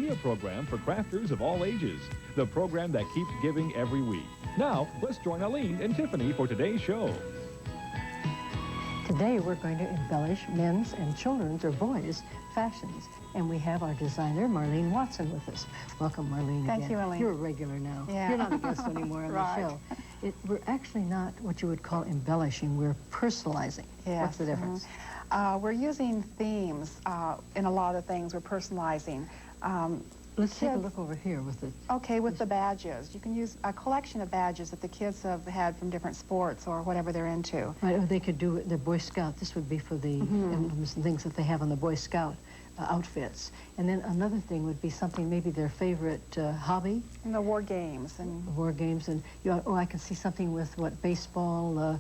idea program for crafters of all ages. The program that keeps giving every week. Now, let's join Aleene and Tiffany for today's show. Today we're going to embellish men's and children's or boys' fashions. And we have our designer, Marlene Watson, with us. Welcome, Marlene. Thank you, Aleene. You're a regular now. Yeah. You're not a guest anymore on the show. We're actually not what you would call embellishing. We're personalizing. Yes. What's the difference? We're using themes in a lot of things. We're personalizing. Let's take a look over here with the... Okay, with the badges. You can use a collection of badges that the kids have had from different sports or whatever they're into. Right, or they could do the Boy Scout. This would be for the emblems and things that they have on the Boy Scout outfits. And then another thing would be something, maybe their favorite hobby. And the war games. And war games. And, I can see something with, what, baseball,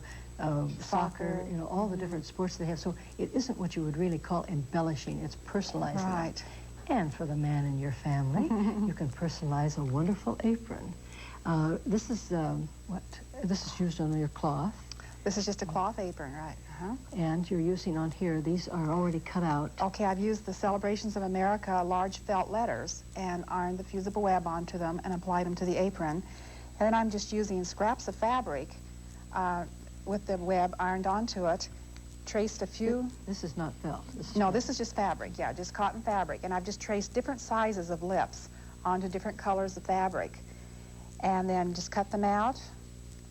soccer, all the different sports they have. So it isn't what you would really call embellishing. It's personalizing. Right. And for the man in your family, you can personalize a wonderful apron. This is this is used on your cloth. This is just a cloth apron, right? And you're using on here, these are already cut out. Okay, I've used the Celebrations of America large felt letters and ironed the fusible web onto them and applied them to the apron. And then I'm just using scraps of fabric with the web ironed onto it. Traced a few... This is not felt. This is just fabric, yeah, just cotton fabric. And I've just traced different sizes of lips onto different colors of fabric. And then just cut them out.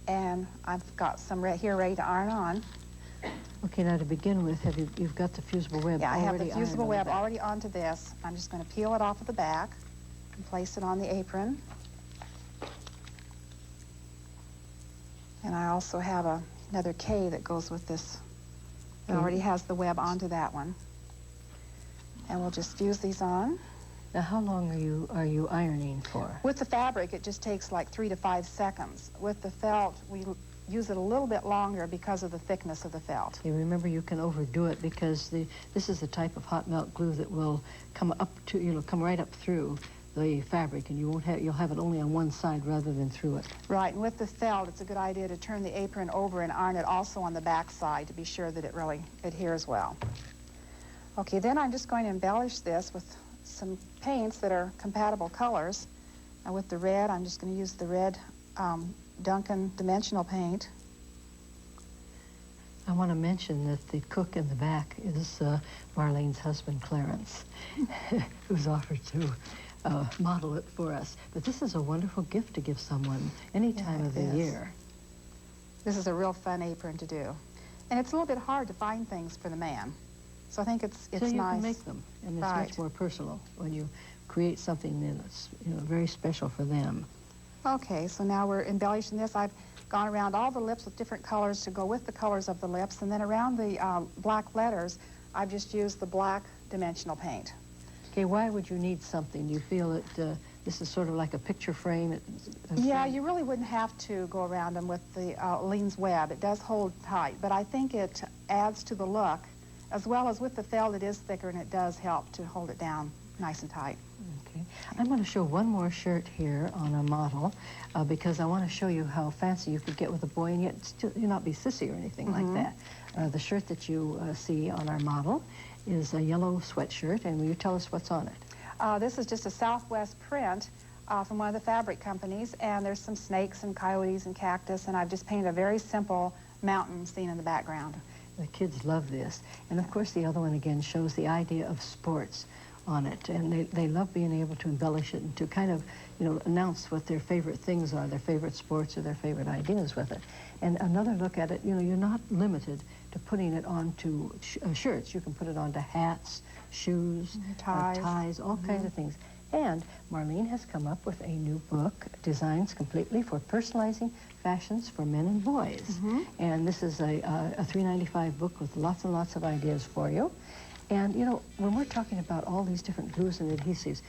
And I've got some right here ready to iron on. Okay, now to begin with, you've got the fusible web already I have the fusible web on already onto this. I'm just going to peel it off of the back and place it on the apron. And I also have another K that goes with this. It already has the web onto that one. And we'll just fuse these on. Now, how long are you ironing for? With the fabric, it just takes like 3 to 5 seconds. With the felt, we use it a little bit longer because of the thickness of the felt. Okay, remember, you can overdo it because this is the type of hot melt glue that will come up to, come right up through the fabric, and you'll have it only on one side rather than through it. Right, and with the felt, it's a good idea to turn the apron over and iron it also on the back side to be sure that it really adheres well. Okay, then I'm just going to embellish this with some paints that are compatible colors. And with the red, I'm just going to use the red Duncan dimensional paint. I want to mention that the cook in the back is Marlene's husband, Clarence, who's offered to model it for us. But this is a wonderful gift to give someone any time of the year. This is a real fun apron to do. And it's a little bit hard to find things for the man. So I think it's nice. So you can make them, and it's much more personal when you create something that's very special for them. Okay, so now we're embellishing this. I've gone around all the lips with different colors to go with the colors of the lips, and then around the black letters, I've just used the black dimensional paint. Okay, why would you need something? Do you feel that this is sort of like a picture frame? Yeah, you really wouldn't have to go around them with the Aleene's web. It does hold tight, but I think it adds to the look. As well as with the felt, it is thicker, and it does help to hold it down nice and tight. Okay. I'm going to show one more shirt here on a model because I want to show you how fancy you could get with a boy and yet still not be sissy or anything like that. The shirt that you see on our model is a yellow sweatshirt, and will you tell us what's on it? This is just a Southwest print from one of the fabric companies, and there's some snakes and coyotes and cactus, and I've just painted a very simple mountain scene in the background. The kids love this. And of course the other one again shows the idea of sports on it, and they love being able to embellish it and to kind of announce what their favorite things are, their favorite sports or their favorite ideas with it. And another look at it, you're not limited to putting it onto shirts. You can put it onto hats, shoes, ties, all kinds of things. And Marlene has come up with a new book, Designs Completely for Personalizing Fashions for Men and Boys. And this is a $3.95 book with lots and lots of ideas for you. And, when we're talking about all these different glues and adhesives,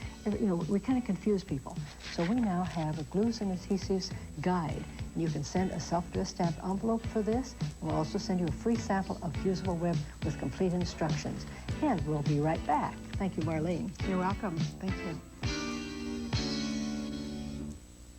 we kind of confuse people. So we now have a glues and adhesives guide. You can send a self-addressed stamped envelope for this. We'll also send you a free sample of fusible web with complete instructions. And we'll be right back. Thank you, Marlene. You're welcome. Thank you.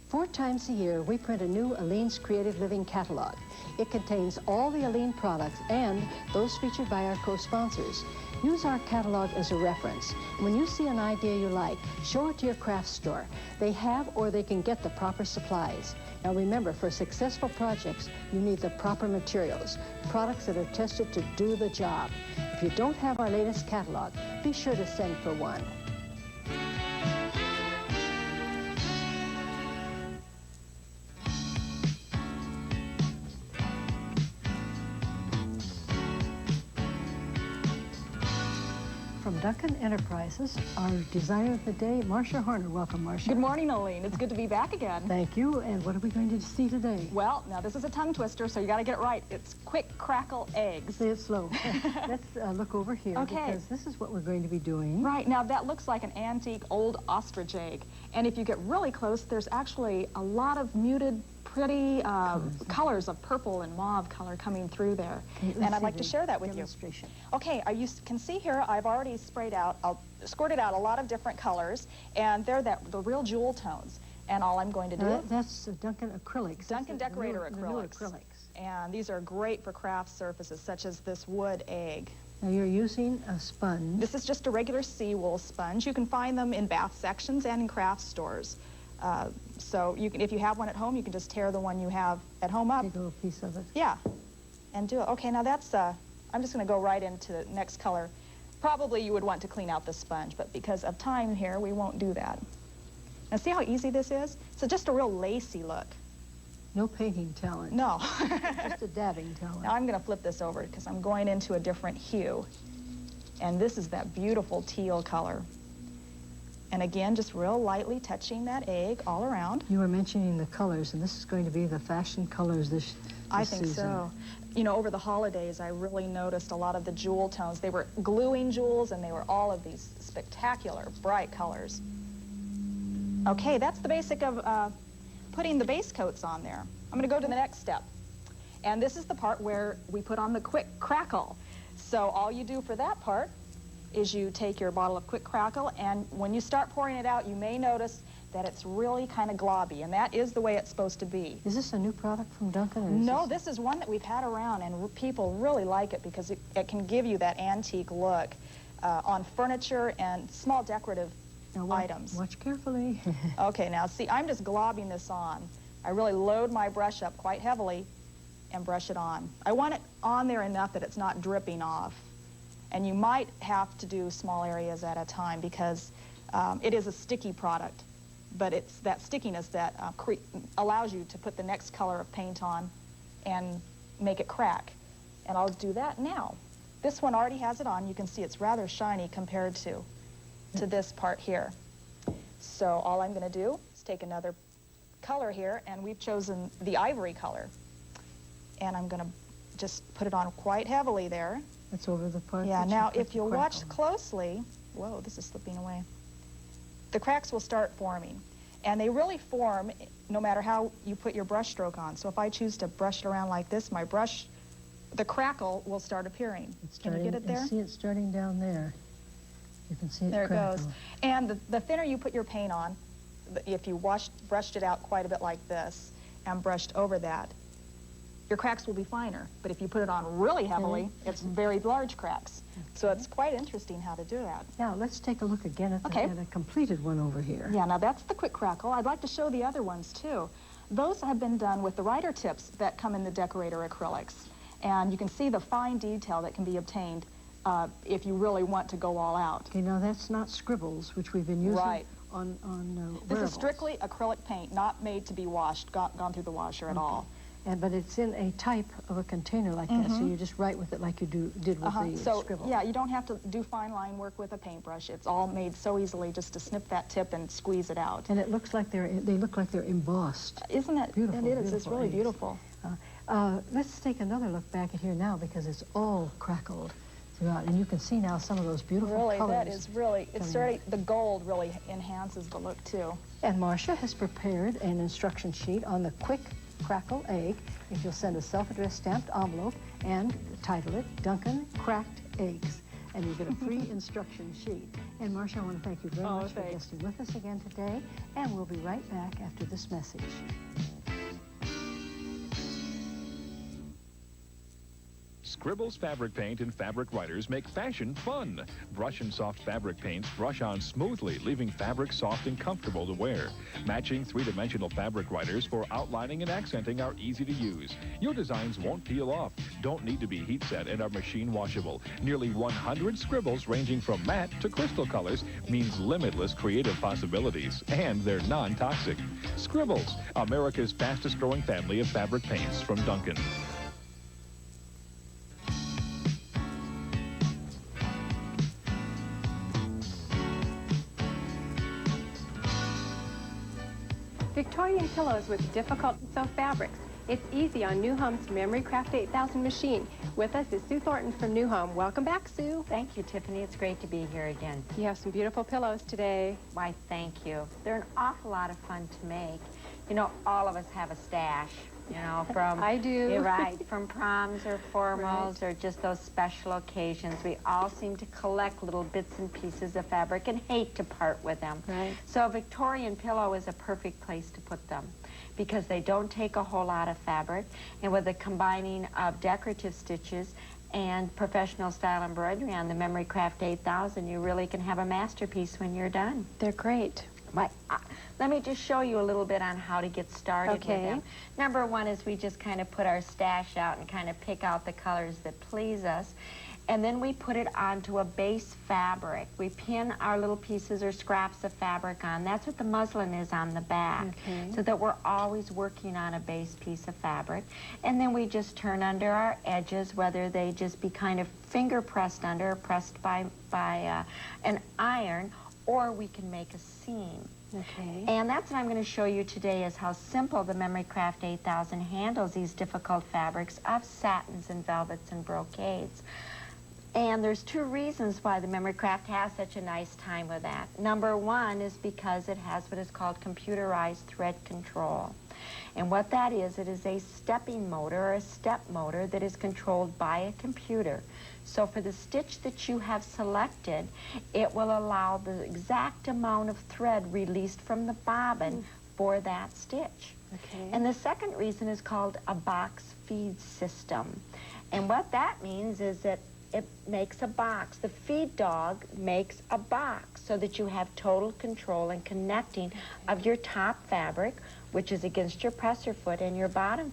4 times a year, we print a new Aleene's Creative Living catalog. It contains all the Aleene products and those featured by our co-sponsors. Use our catalog as a reference. When you see an idea you like, show it to your craft store. They have or they can get the proper supplies. Now remember, for successful projects, you need the proper materials, products that are tested to do the job. If you don't have our latest catalog, be sure to send for one. From Duncan Enterprises, our designer of the day, Marcia Horner. Welcome, Marcia. Good morning, Aleene. It's good to be back again. Thank you. And what are we going to see today? Well, now this is a tongue twister, so you got to get it right. It's quick crackle eggs. Say it slow. Let's look over here, Okay. because this is what we're going to be doing. Right, now that looks like an antique old ostrich egg. And if you get really close, there's actually a lot of muted, pretty colors of purple and mauve color coming through there. Okay, and I'd like to share that with you. Okay, you can see here I've already squirted out a lot of different colors, and they're the real jewel tones. And all I'm going to do... That's Duncan acrylics. Duncan decorator the new acrylics. And these are great for craft surfaces, such as this wood egg. Now you're using a sponge. This is just a regular seawool sponge. You can find them in bath sections and in craft stores. So you can, if you have one at home, you can just tear the one you have at home up. Take a little piece of it. Yeah, and do it. Okay, now that's, I'm just going to go right into the next color. Probably you would want to clean out the sponge, but because of time here, we won't do that. Now see how easy this is? So just a real lacy look. No painting talent. No. Just a dabbing talent. Now I'm going to flip this over because I'm going into a different hue. And this is that beautiful teal color. And again, just real lightly touching that egg all around. You were mentioning the colors, and this is going to be the fashion colors this I think season. so. You know, over the holidays, I really noticed a lot of the jewel tones. They were gluing jewels, and they were all of these spectacular, bright colors. Okay, that's the basic of putting the base coats on there. I'm going to go to the next step. And this is the part where we put on the quick crackle. So all you do for that part is you take your bottle of quick crackle, and when you start pouring it out, you may notice that it's really kind of globby, and that is the way it's supposed to be. Is this a new product from Duncan? Or No, this is one that we've had around, and people really like it because it can give you that antique look on furniture and small decorative items. Watch carefully. Okay, now see, I'm just globbing this on. I really load my brush up quite heavily and brush it on. I want it on there enough that it's not dripping off. And you might have to do small areas at a time because it is a sticky product, but it's that stickiness that allows you to put the next color of paint on and make it crack. And I'll do that now. This one already has it on. You can see it's rather shiny compared to this part here. So all I'm going to do is take another color here, and we've chosen the ivory color. And I'm going to just put it on quite heavily there. That's over the part. Yeah, now if you'll watch closely, whoa, this is slipping away. The cracks will start forming. And they really form no matter how you put your brush stroke on. So if I choose to brush it around like this, my brush, the crackle will start appearing. Can you get it there? See it starting down there. You can see it There it crackle. goes. And the thinner you put your paint on, if you brushed it out quite a bit like this and brushed over that, your cracks will be finer. But if you put it on really heavily, it's very large cracks. So it's quite interesting how to do that. Now, let's take a look again at, at a completed one over here. Yeah, now that's the quick crackle. I'd like to show the other ones, too. Those have been done with the writer tips that come in the decorator acrylics. And you can see the fine detail that can be obtained if you really want to go all out. Okay, now that's not scribbles, which we've been using on This wearables. is strictly acrylic paint, not made to be washed, gone through the washer at all. But it's in a type of a container like that, so you just write with it like you did with the scribble. Yeah, you don't have to do fine line work with a paintbrush. It's all made so easily just to snip that tip and squeeze it out. And it looks like they look like they're embossed. Isn't it? Beautiful, It is. It's really eggs. beautiful. Let's take another look back at here now because it's all crackled throughout, and you can see now some of those beautiful colors. Really, that is really, it's really, the gold really enhances the look too. And Marcia has prepared an instruction sheet on the quick crackle egg. If you'll send a self-addressed stamped envelope and title it Duncan Cracked Eggs, and you get a free instruction sheet. And Marcia, I want to thank you very much for guesting with us again today, and we'll be right back after this message. Scribbles fabric paint and fabric writers make fashion fun. Brush and soft fabric paints brush on smoothly, leaving fabric soft and comfortable to wear. Matching three-dimensional fabric writers for outlining and accenting are easy to use. Your designs won't peel off, don't need to be heat set, and are machine washable. Nearly 100 Scribbles ranging from matte to crystal colors means limitless creative possibilities, and they're non-toxic. Scribbles, America's fastest growing family of fabric paints from Duncan. Victorian pillows with difficult to sew fabrics. It's easy on New Home's Memory Craft 8000 machine. With us is Sue Thornton from New Home. Welcome back, Sue. Thank you, Tiffany. It's great to be here again. You have some beautiful pillows today. Why, thank you. They're an awful lot of fun to make. You know, all of us have a stash, you know, from... I do. You're right. From proms or formals or just those special occasions. We all seem to collect little bits and pieces of fabric and hate to part with them. Right. So a Victorian pillow is a perfect place to put them, because they don't take a whole lot of fabric, and with the combining of decorative stitches and professional style embroidery on the Memory Craft 8000, you really can have a masterpiece when you're done. They're great. Let me just show you a little bit on how to get started with them. Number one is we just kind of put our stash out and kind of pick out the colors that please us. And then we put it onto a base fabric. We pin our little pieces or scraps of fabric on. That's what the muslin is on the back. Okay. So that we're always working on a base piece of fabric. And then we just turn under our edges, whether they just be kind of finger pressed under or pressed by an iron, or we can make a seam. Okay. And that's what I'm going to show you today, is how simple the Memory Craft 8000 handles these difficult fabrics of satins and velvets and brocades. And there's two reasons why the Memory Craft has such a nice time with that. Number one is because it has what is called computerized thread control. And what that is, it is a stepping motor or a step motor that is controlled by a computer. So for the stitch that you have selected, it will allow the exact amount of thread released from the bobbin for that stitch. Okay. And the second reason is called a box feed system. And what that means is that it makes a box. The feed dog makes a box so that you have total control and connecting of your top fabric, which is against your presser foot, and your bottom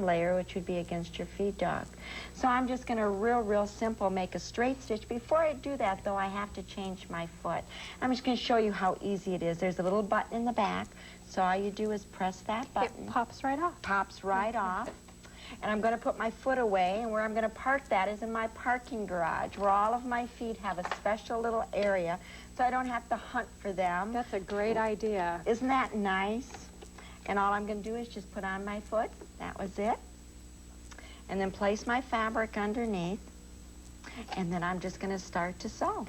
layer, which would be against your feed dog. So I'm just going to real simple make a straight stitch. Before I do that, though, I have to change my foot. I'm just going to show you how easy it is. There's a little button in the back, so all you do is press that button. It pops right off. Pops right off. And I'm going to put my foot away, and where I'm going to park that is in my parking garage, where all of my feet have a special little area, so I don't have to hunt for them. That's a great idea. Isn't that nice? And all I'm going to do is just put on my foot. That was it. And then place my fabric underneath. And then I'm just going to start to sew.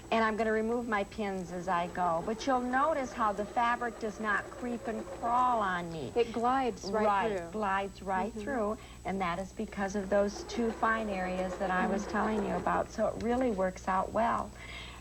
And I'm going to remove my pins as I go. But you'll notice how the fabric does not creep and crawl on me. It glides right through. Glides right through. And that is because of those two fine areas that I was telling you about. So it really works out well.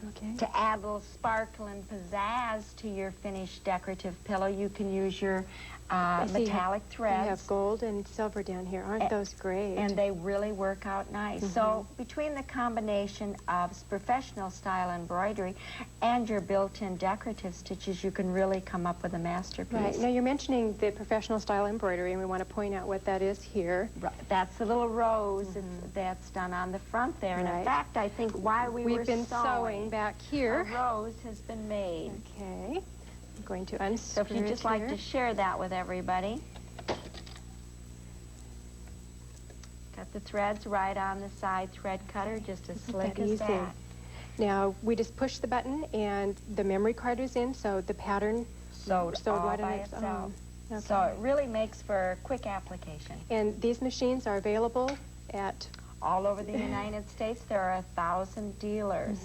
Okay. To add a little sparkle and pizzazz to your finished decorative pillow, you can use your metallic threads. You have gold and silver down here. Aren't those great? And they really work out nice. So between the combination of professional style embroidery and your built-in decorative stitches, you can really come up with a masterpiece. Right. Now, you're mentioning the professional style embroidery, and we want to point out what that is here. Right. That's the little rose that's done on the front there. And in fact, I think while we've been sewing back here, a rose has been made. Okay. I'm going to unscrew So if you'd just like to share that with everybody. Got the threads right on the side thread cutter, just as slick as that. Now, we just push the button and the memory card is in, so the pattern sewed all right by on its itself. own. So it really makes for quick application. And these machines are available at? All over the United States, there are 1,000 dealers.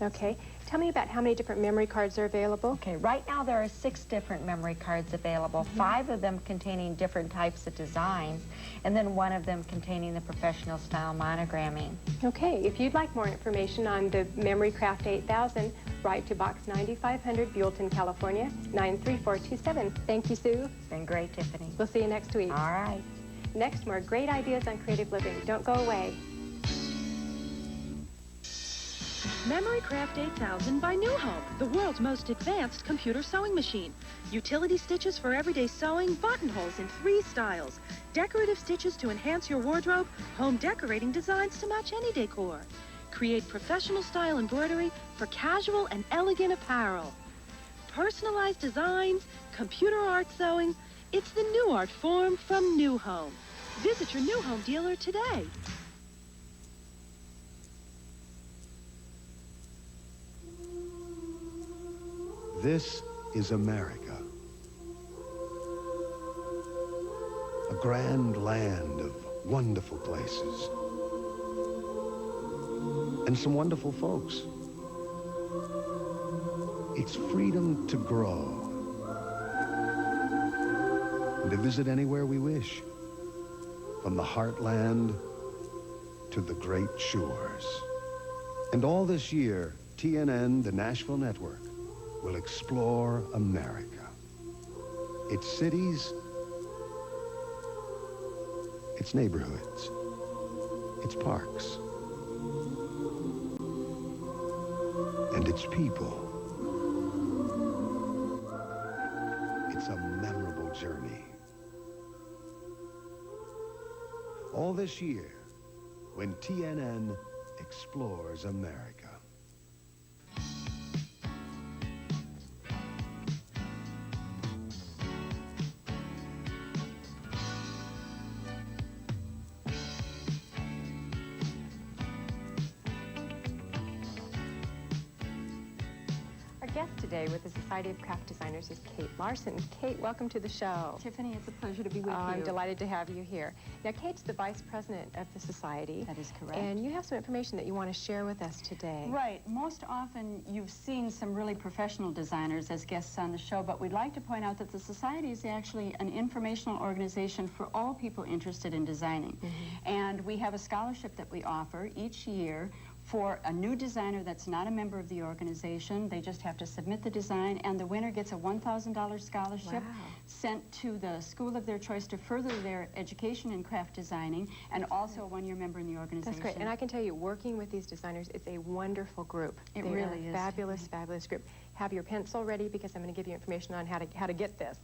Okay. Tell me about how many different memory cards are available. Okay, right now there are 6 different memory cards available, 5 of them containing different types of designs, and then 1 of them containing the professional style monogramming. Okay, if you'd like more information on the Memory Craft 8000, write to Box 9500, Buellton, California, 93427. Thank you, Sue. It's been great, Tiffany. We'll see you next week. All right. Next, more great ideas on creative living. Don't go away. Memory Craft 8000 by New Home, the world's most advanced computer sewing machine. Utility stitches for everyday sewing, buttonholes in 3 styles, decorative stitches to enhance your wardrobe, home decorating designs to match any decor. Create professional style embroidery for casual and elegant apparel. Personalized designs, computer art sewing. It's the new art form from New Home. Visit your New Home dealer today. This is America, a grand land of wonderful places and some wonderful folks. It's freedom to grow and to visit anywhere we wish, from the heartland to the great shores. And all this year, TNN, the Nashville Network, will explore America. Its cities, its neighborhoods, its parks, and its people. It's a memorable journey. All this year, when TNN explores America. Guest today with the Society of Craft Designers is Kate Larson. Kate, welcome to the show. Tiffany, it's a pleasure to be with you. I'm delighted to have you here. Now, Kate's the vice president of the Society. That is correct. And you have some information that you want to share with us today. Right. Most often, you've seen some really professional designers as guests on the show, but we'd like to point out that the Society is actually an informational organization for all people interested in designing. And we have a scholarship that we offer each year for a new designer that's not a member of the organization. They just have to submit the design, and the winner gets a $1,000 scholarship sent to the school of their choice to further their education in craft designing, and also a one-year member in the organization. That's great. And I can tell you, working with these designers is a wonderful group. It really is. Fabulous, fabulous group. Have your pencil ready, because I'm going to give you information on how to get this.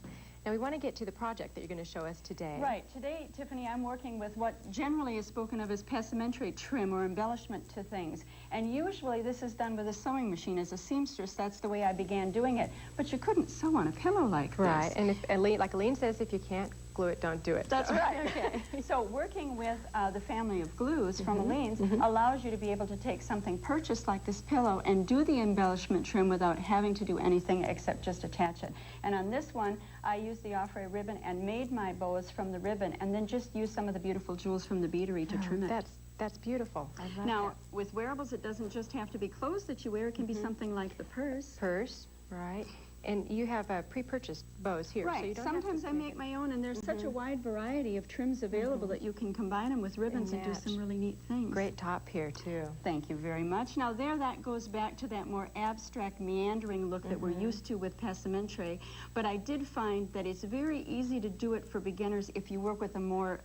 Now, we want to get to the project that you're going to show us today. Right. Today, Tiffany, I'm working with what generally is spoken of as passementerie trim or embellishment to things. And usually this is done with a sewing machine. As a seamstress, that's the way I began doing it. But you couldn't sew on a pillow like this. Right. And if Aleene, like Aleene says, if you can't glue it, don't do it. That's right. Okay. So working with the family of glues from Aleene's allows you to be able to take something purchased like this pillow and do the embellishment trim without having to do anything except just attach it. And on this one, I used the offray ribbon and made my bows from the ribbon, and then just used some of the beautiful jewels from the beadery to trim it. That's beautiful. I love now, that. with wearables, it doesn't just have to be clothes that you wear. It can be something like the purse. Purse, right. And you have pre-purchased bows here. Right. So you don't Sometimes I make my own, and there's such a wide variety of trims available that you can combine them with ribbons and do some really neat things. Great top here, too. Thank you very much. Now, that goes back to that more abstract, meandering look that we're used to with passementerie. But I did find that it's very easy to do it for beginners if you work with a more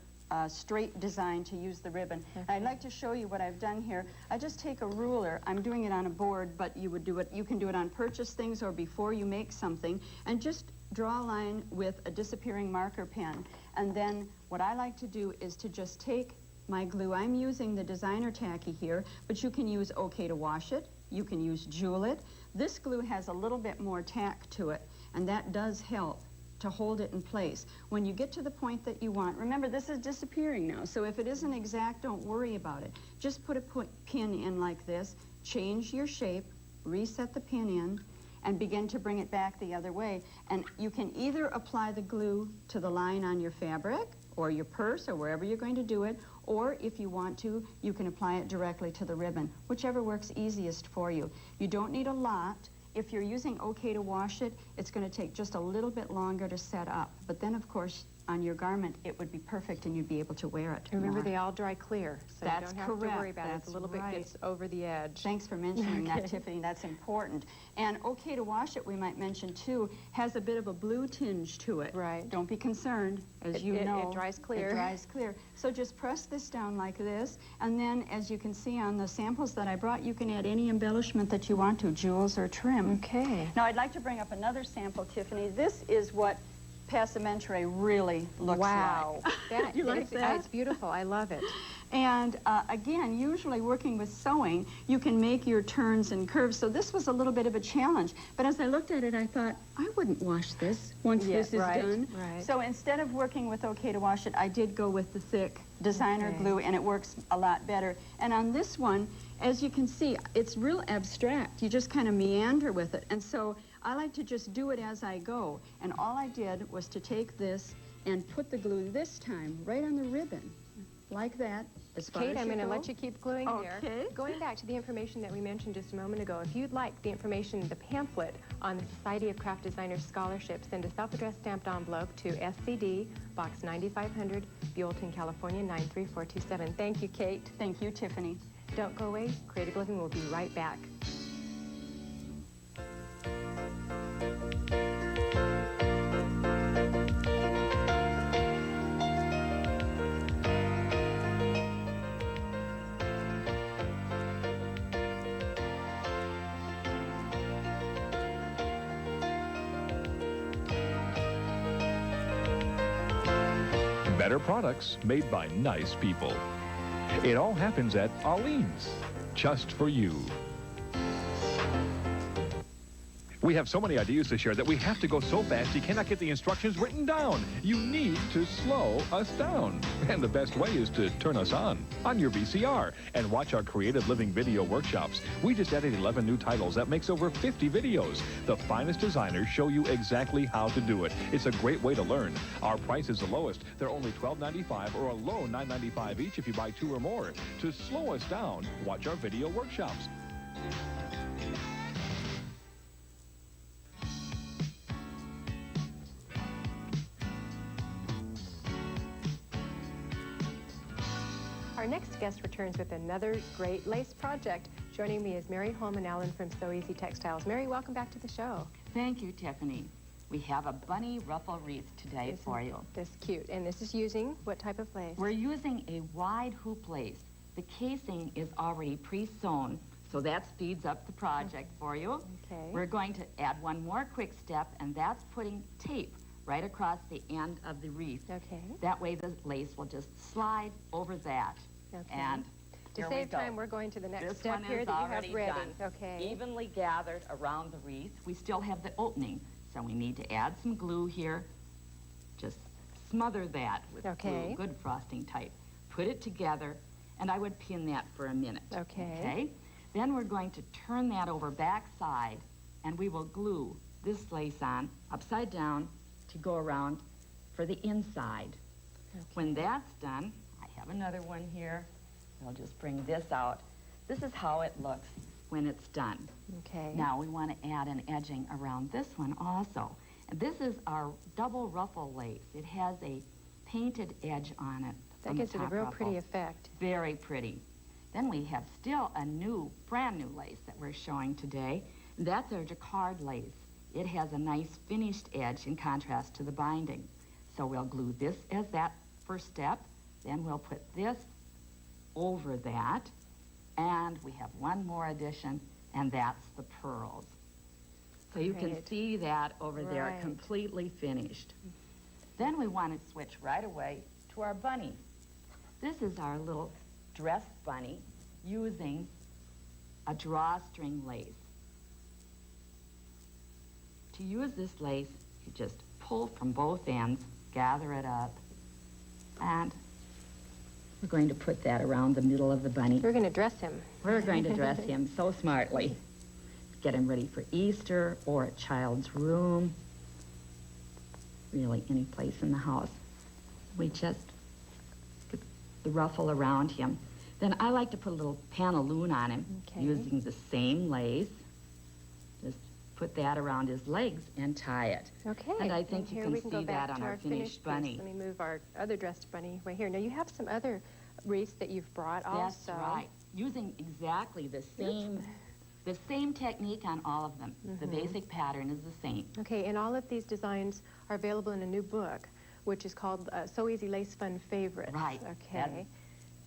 straight design to use the ribbon. I'd like to show you what I've done here. I just take a ruler. I'm doing it on a board, but you would do it. You can do it on purchased things or before you make something, and just draw a line with a disappearing marker pen. And then what I like to do is to just take my glue. I'm using the designer tacky here, but you can use OK to wash it. You can use Jewel it. This glue has a little bit more tack to it, and that does help to hold it in place. When you get to the point that you want, remember this is disappearing now, so if it isn't exact, don't worry about it. Just put a pin in like this, change your shape, reset the pin in, and begin to bring it back the other way. And you can either apply the glue to the line on your fabric or your purse or wherever you're going to do it, or if you want to, you can apply it directly to the ribbon, whichever works easiest for you. You don't need a lot. If you're using OK to wash it, it's going to take just a little bit longer to set up. But then, of course, on your garment, it would be perfect and you'd be able to wear it. Remember, more. they all dry clear, so That's you don't have to worry correct. about it. That's It's a little right. bit gets over the edge. Thanks for mentioning that, Tiffany. That's important. And okay to wash it, we might mention too, has a bit of a blue tinge to it. Right. Don't be concerned, as you It know. dries clear. It dries clear. So just press this down like this, and then as you can see on the samples that I brought, you can add any embellishment that you want to, jewels or trim. Okay. Now I'd like to bring up another sample, Tiffany. This is what passementre really looks Wow. like. You like that? It's beautiful. I love it. And again, usually working with sewing, you can make your turns and curves. So this was a little bit of a challenge. But as I looked at it, I thought, I wouldn't wash this once Yeah, this is right, done. right. So instead of working with okay to wash it, I did go with the thick designer Okay. glue, and it works a lot better. And on this one, as you can see, it's real abstract. You just kind of meander with it. And so I like to just do it as I go. And all I did was to take this and put the glue this time right on the ribbon, like that. As far Kate, as I'm you going to go. let you keep gluing there. Okay. Going back to the information that we mentioned just a moment ago, if you'd like the information, the pamphlet on the Society of Craft Designers Scholarship, send a self-addressed stamped envelope to SCD, Box 9500, Buellton, California, 93427. Thank you, Kate. Thank you, Tiffany. Don't go away. Creative Living will be right back. Better products made by nice people. It all happens at Aleene's, just for you. We have so many ideas to share that we have to go so fast you cannot get the instructions written down. You need to slow us down. And the best way is to turn us on your VCR and watch our creative living video workshops. We just added 11 new titles. That makes over 50 videos. The finest designers show you exactly how to do it. It's a great way to learn. Our price is the lowest. They're only $12.95 or a low $9.95 each if you buy 2 or more. To slow us down, watch our video workshops. Our next guest returns with another great lace project. Joining me is Mary Holman Allen from So Easy Textiles. Mary, welcome back to the show. Thank you, Tiffany. We have a bunny ruffle wreath today for you. This is cute. And this is using what type of lace? We're using a wide hoop lace. The casing is already pre-sewn, so that speeds up the project for you. Okay. We're going to add one more quick step, and that's putting tape right across the end of the wreath. Okay. That way the lace will just slide over that. Okay. And To here we save go. time, we're going to the next This step one here is that you have already ready. done. Okay. Evenly gathered around the wreath. We still have the opening, so we need to add some glue here. Just smother that with Okay. glue, good frosting type. Put it together, and I would pin that for a minute. Okay. Okay? Then we're going to turn that over backside, and we will glue this lace on upside down to go around for the inside. Okay. When that's done, I have another one here. I'll just bring this out. This is how it looks when it's done. Okay. Now we want to add an edging around this one also. And this is our double ruffle lace. It has a painted edge on it. That on the gives it a top real ruffle. pretty effect. Very pretty. Then we have still a new, brand new lace that we're showing today. That's our jacquard lace. It has a nice finished edge in contrast to the binding. So we'll glue this as that first step. Then we'll put this over that. And we have one more addition, and that's the pearls. So you can Great. see that over there, Right. completely finished. Then we want to switch right away to our bunny. This is our little dress bunny using a drawstring lace. To use this lace, you just pull from both ends, gather it up, and we're going to put that around the middle of the bunny. We're going to dress him. We're going to dress him so smartly. Get him ready for Easter or a child's room. Really, any place in the house. We just put the ruffle around him. Then I like to put a little pantaloon on him Okay. using the same lace. Just put that around his legs and tie it. Okay. And I think you here can we can see go back that on to our finished bunny. piece. Let me move our other dressed bunny right here. Now you have some other wreaths that you've brought That's also. right. Using exactly the same technique on all of them. The basic pattern is the same. Okay, and all of these designs are available in a new book, which is called So Easy Lace Fun Favorites. Right. Okay.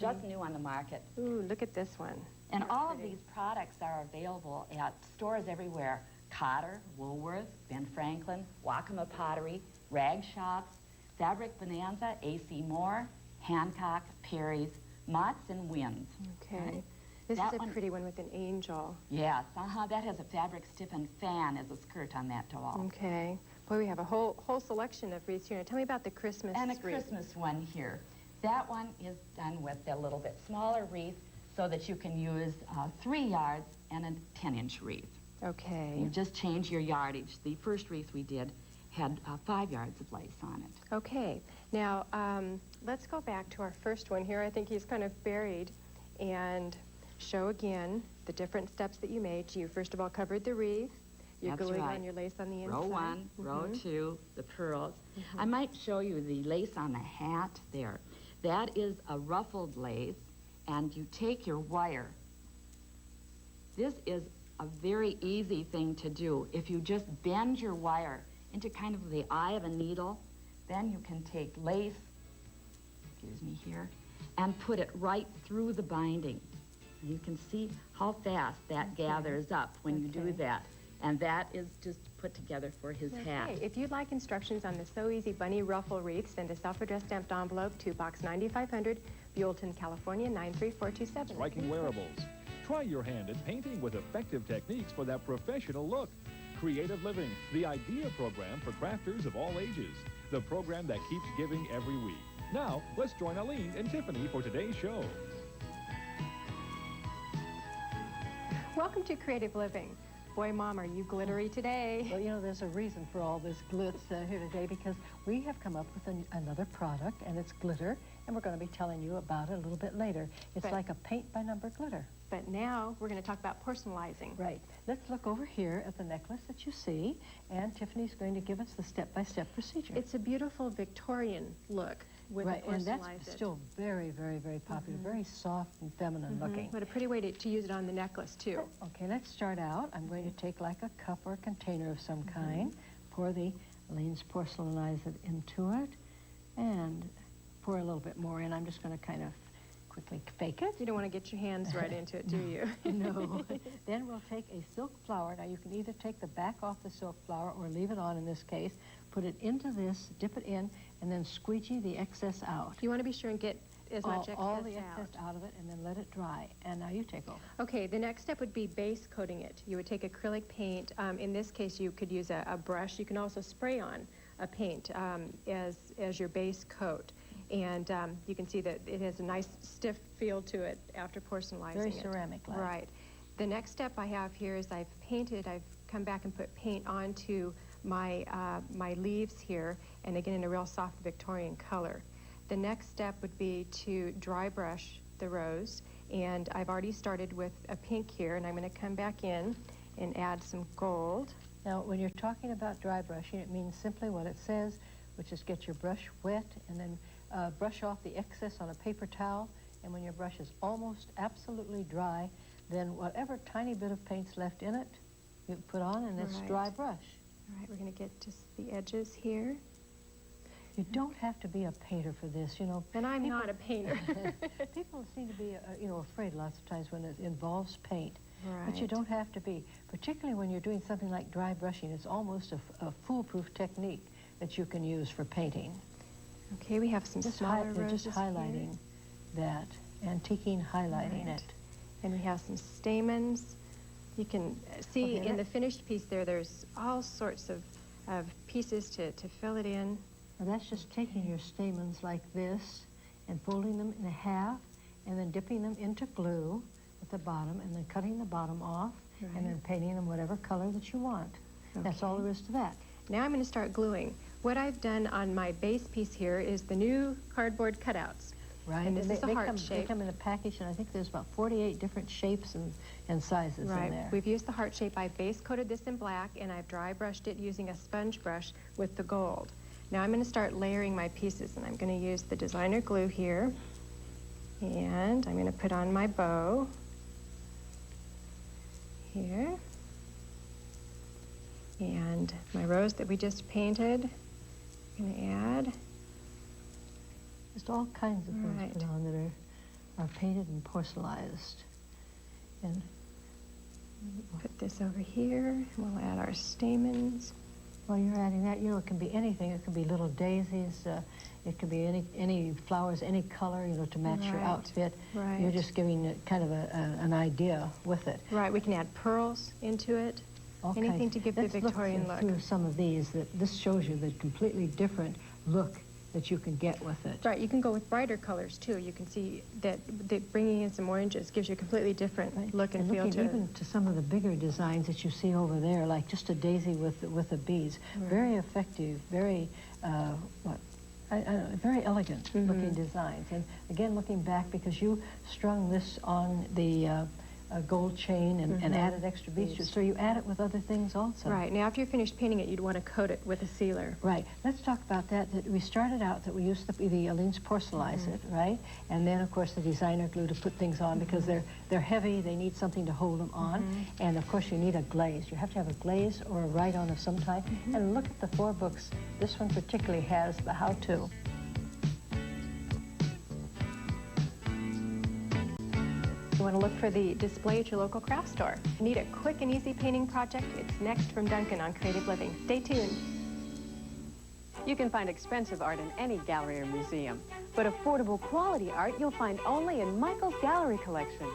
That's just new on the market. Ooh, look at this one. And That's all pretty. of these products are available at stores everywhere. Cotter, Woolworth, Ben Franklin, Waccamaw Pottery, Rag Shops, Fabric Bonanza, A.C. Moore, Hancock, Perry's, Mott's, and Wynn's. Okay. Right? This That is a one- pretty one with an angel. Yes, that has a fabric stiffened fan as a skirt on that doll. Okay. Boy, we have a whole selection of wreaths here. Now tell me about the Christmas And a wreath. Christmas one here. That one is done with a little bit smaller wreath so that you can use 3 yards and a 10-inch wreath. Okay. You just change your yardage. The first wreath we did had 5 yards of lace on it. Okay. Now, let's go back to our first one here. I think he's kind of buried. And show again the different steps that you made. You first of all covered the wreath. You're That's gluing right. on your lace on the inside. Row 1, row 2, the pearls. I might show you the lace on the hat there. That is a ruffled lace, and you take your wire. This is a very easy thing to do. If you just bend your wire into kind of the eye of a needle, then you can take lace, excuse me here, and put it right through the binding. You can see how fast that gathers up when you do that. And that is just put together for his hat. If you'd like instructions on the So Easy Bunny Ruffle Wreath, send a self-addressed stamped envelope to Box 9500, Buellton, California, 93427. Striking wearables. Try your hand at painting with effective techniques for that professional look. Creative Living, the IDEA program for crafters of all ages. The program that keeps giving every week. Now, let's join Aleene and Tiffany for today's show. Welcome to Creative Living. Boy, Mom, are you glittery today? Well, you know, there's a reason for all this glitz here today, because we have come up with another product, and it's glitter, and we're going to be telling you about it a little bit later. It's like a paint-by-number glitter. But now we're going to talk about personalizing. Right. Let's look over here at the necklace that you see, and Tiffany's going to give us the step-by-step procedure. It's a beautiful Victorian look with right, the and that's personalized still very, very, very popular, very soft and feminine looking. What a pretty way to use it on the necklace, too. Okay, let's start out. I'm going to take like a cup or a container of some kind, pour Aleene's porcelainize it into it, and pour a little bit more in. I'm just going to kind of quickly fake it. You don't want to get your hands right into it, do you? No. Then we'll take a silk flower. Now, you can either take the back off the silk flower or leave it on in this case. Put it into this, dip it in, and then squeegee the excess out. You want to be sure and get as much excess all the excess out of it, and then let it dry. And now you take over. Okay, the next step would be base coating it. You would take acrylic paint. In this case, you could use a brush. You can also spray on a paint as your base coat. And you can see that it has a nice stiff feel to it after porcelainizing Very it. ceramic-like. Right. The next step I have here is I've come back and put paint onto my leaves here, and again in a real soft Victorian color. The next step would be to dry brush the rose, and I've already started with a pink here, and I'm going to come back in and add some gold. Now, when you're talking about dry brushing, it means simply what it says, which is get your brush wet and then brush off the excess on a paper towel, and when your brush is almost absolutely dry, then whatever tiny bit of paint's left in it, you put on, and it's dry brush. All right, we're going to get just the edges here. You don't have to be a painter for this, you know. And I'm not a painter. People seem to be, afraid lots of times when it involves paint. Right. But you don't have to be, particularly when you're doing something like dry brushing. It's almost a foolproof technique that you can use for painting. Okay, we have some smaller roses just highlighting that, antiquing, highlighting it. And we have some stamens. You can see in the finished piece there's all sorts of pieces to fill it in. Now that's just taking your stamens like this and folding them in half and then dipping them into glue at the bottom and then cutting the bottom off and then painting them whatever color that you want. Okay. That's all there is to that. Now I'm going to start gluing. What I've done on my base piece here is the new cardboard cutouts. Right. And this is a heart They shape. come in a package, and I think there's about 48 different shapes and sizes in Right. there. We've used the heart shape. I base coated this in black, and I've dry brushed it using a sponge brush with the gold. Now I'm going to start layering my pieces, and I'm going to use the designer glue here, and I'm going to put on my bow here, and my rose that we just painted. I'm going to add. Just all kinds of things Right. put on that are painted and porcelainized. And Put this over here. We'll add our stamens. while you're adding that, you know, it can be anything. It could be little daisies. It could be any flowers, any color, you know, to match your Right. outfit. Right. You're just giving it kind of an idea with it. Right, we can add pearls into it. All Anything kinds. to give the Let's Victorian look look. through some of these. This shows you the completely different look that you can get with it. Right, you can go with brighter colors too. You can see that bringing in some oranges gives you a completely different Right. look and feel looking to it. even to some of the bigger designs that you see over there, like just a daisy with the beads. Right. Very effective, very I don't know, very elegant looking designs. And again, looking back, because you strung this on the gold chain and added extra beads to it, so you add it with other things also. Right, now after you're finished painting it, you'd want to coat it with a sealer. Right. Let's talk about that. That we started out that we used the Aleene's porcelainize it, right? And then, of course, the designer glue to put things on because they're heavy. They need something to hold them on. And, of course, you need a glaze. You have to have a glaze or a write-on of some type. And look at the 4 books. This one particularly has the how-to. You want to look for the display at your local craft store. Need a quick and easy painting project? It's next from Duncan on Creative Living. Stay tuned. You can find expensive art in any gallery or museum, but affordable quality art you'll find only in Michael's Gallery Collection.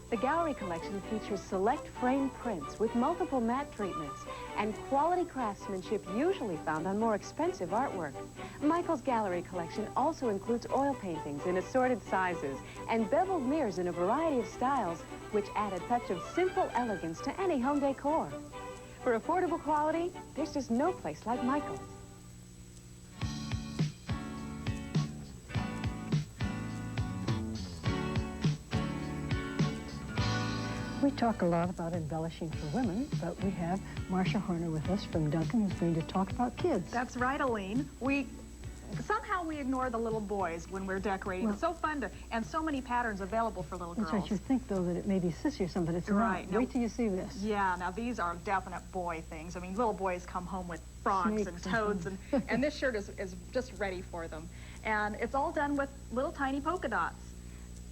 The Gallery Collection features select frame prints with multiple matte treatments and quality craftsmanship usually found on more expensive artwork. Michael's Gallery Collection also includes oil paintings in assorted sizes and beveled mirrors in a variety of styles, which add a touch of simple elegance to any home decor. For affordable quality, there's just no place like Michael's. We talk a lot about embellishing for women, but we have Marcia Horner with us from Duncan, who's going to talk about kids. That's right, Aleene. Somehow we ignore the little boys when we're decorating. Well, it's so fun to, and so many patterns available for little That's girls. right. You think, though, that it may be sissy or something, but it's Right. not. Now- Wait till you see this. Yeah, now these are definite boy things. I mean, little boys come home with frogs and Snakes toads, and this shirt is just ready for them. And it's all done with little tiny polka dots.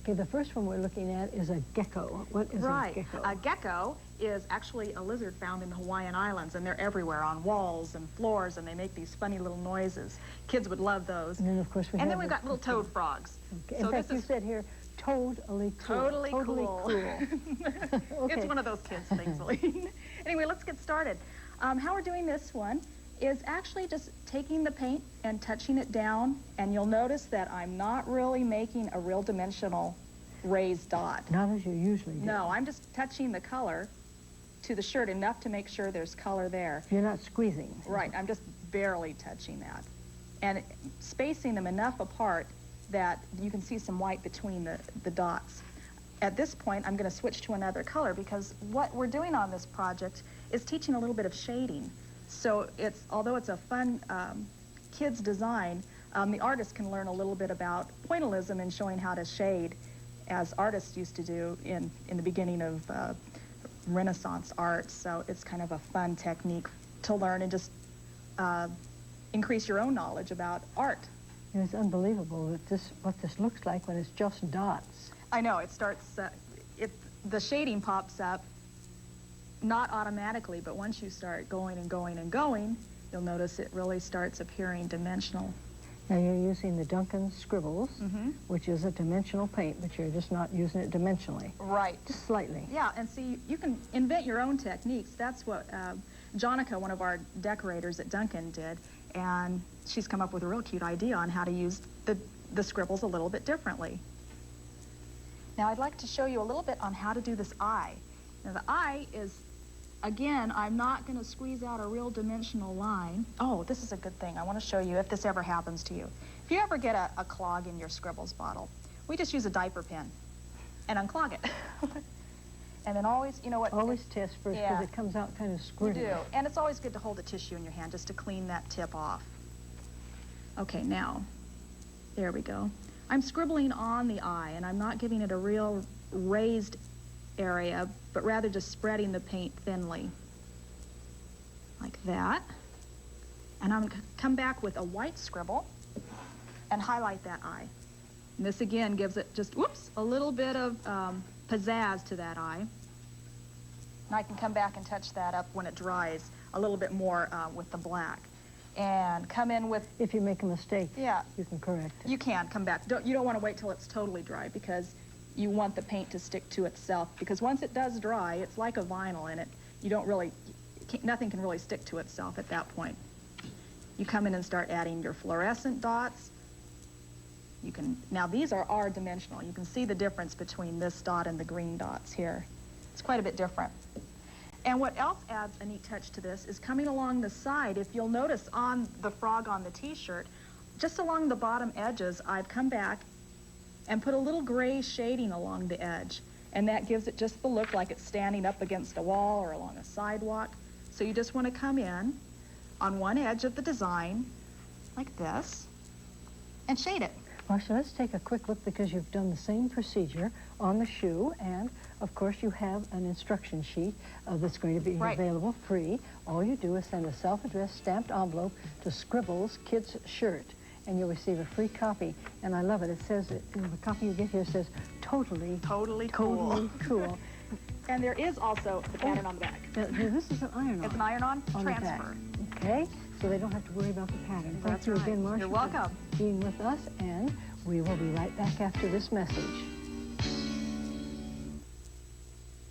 Okay, the first one we're looking at is a gecko. What is a gecko? A gecko is actually a lizard found in the Hawaiian Islands, and they're everywhere on walls and floors, and they make these funny little noises. Kids would love those. And then, of course, we have we've got little toad frogs. Okay. So In fact, this you is said here, totally cool. totally cool. Okay. It's one of those kids things, Aleene. Anyway, let's get started. How we're doing this one is actually just taking the paint and touching it down, and you'll notice that I'm not really making a real dimensional raised dot. Not as you usually do. No, I'm just touching the color to the shirt enough to make sure there's color there. You're not squeezing. Right, I'm just barely touching that. And spacing them enough apart that you can see some white between the dots. At this point, I'm going to switch to another color because what we're doing on this project is teaching a little bit of shading. So although it's a fun kids design, the artist can learn a little bit about pointillism and showing how to shade as artists used to do in the beginning of Renaissance art. So it's kind of a fun technique to learn and just increase your own knowledge about art. It's unbelievable that what this looks like when it's just dots. I know, it starts, the shading pops up not automatically, but once you start going and going and going, you'll notice it really starts appearing dimensional. Now you're using the Duncan Scribbles, which is a dimensional paint, but you're just not using it dimensionally. Right. Just slightly. Yeah, and see, you can invent your own techniques. That's what Jonica, one of our decorators at Duncan, did, and she's come up with a real cute idea on how to use the scribbles a little bit differently. Now I'd like to show you a little bit on how to do this eye. Now the eye is, again, I'm not going to squeeze out a real dimensional line. Oh, this is a good thing. I want to show you if this ever happens to you. If you ever get a clog in your scribbles bottle, We just use a diaper pin and unclog it. And then always, you know what? Always test first, because it comes out kind of You squirty. do. And it's always good to hold the tissue in your hand just to clean that tip off. Okay, now, there we go. I'm scribbling on the eye, and I'm not giving it a real raised area, but rather just spreading the paint thinly. Like that. And I'm going to come back with a white scribble and highlight that eye. And this again gives it just, whoops, a little bit of pizzazz to that eye. And I can come back and touch that up when it dries a little bit more with the black. And come in with... If you make a mistake, yeah, you can correct it. You can come back. You don't want to wait till it's totally dry, because you want the paint to stick to itself. Because once it does dry, it's like a vinyl, and you don't really, nothing can really stick to itself at that point. You come in and start adding your fluorescent dots. You can, now these are dimensional. You can see the difference between this dot and the green dots here. It's quite a bit different. And what else adds a neat touch to this is coming along the side. If you'll notice on the frog on the t-shirt, just along the bottom edges, I've come back and put a little gray shading along the edge. And that gives it just the look like it's standing up against a wall or along a sidewalk. So you just want to come in on one edge of the design, like this, and shade it. Marcia, let's take a quick look, because you've done the same procedure on the shoe, and of course you have an instruction sheet that's going to be available free. All you do is send a self-addressed stamped envelope to Scribbles Kids Shirt, and you'll receive a free copy. And I love it. It says, the copy you get here says, totally cool. And there is also the pattern on the back. This is an iron-on. It's an iron-on transfer. Okay, so they don't have to worry about the pattern. Thank you again, Marcia. You're welcome. For being with us, and we will be right back after this message.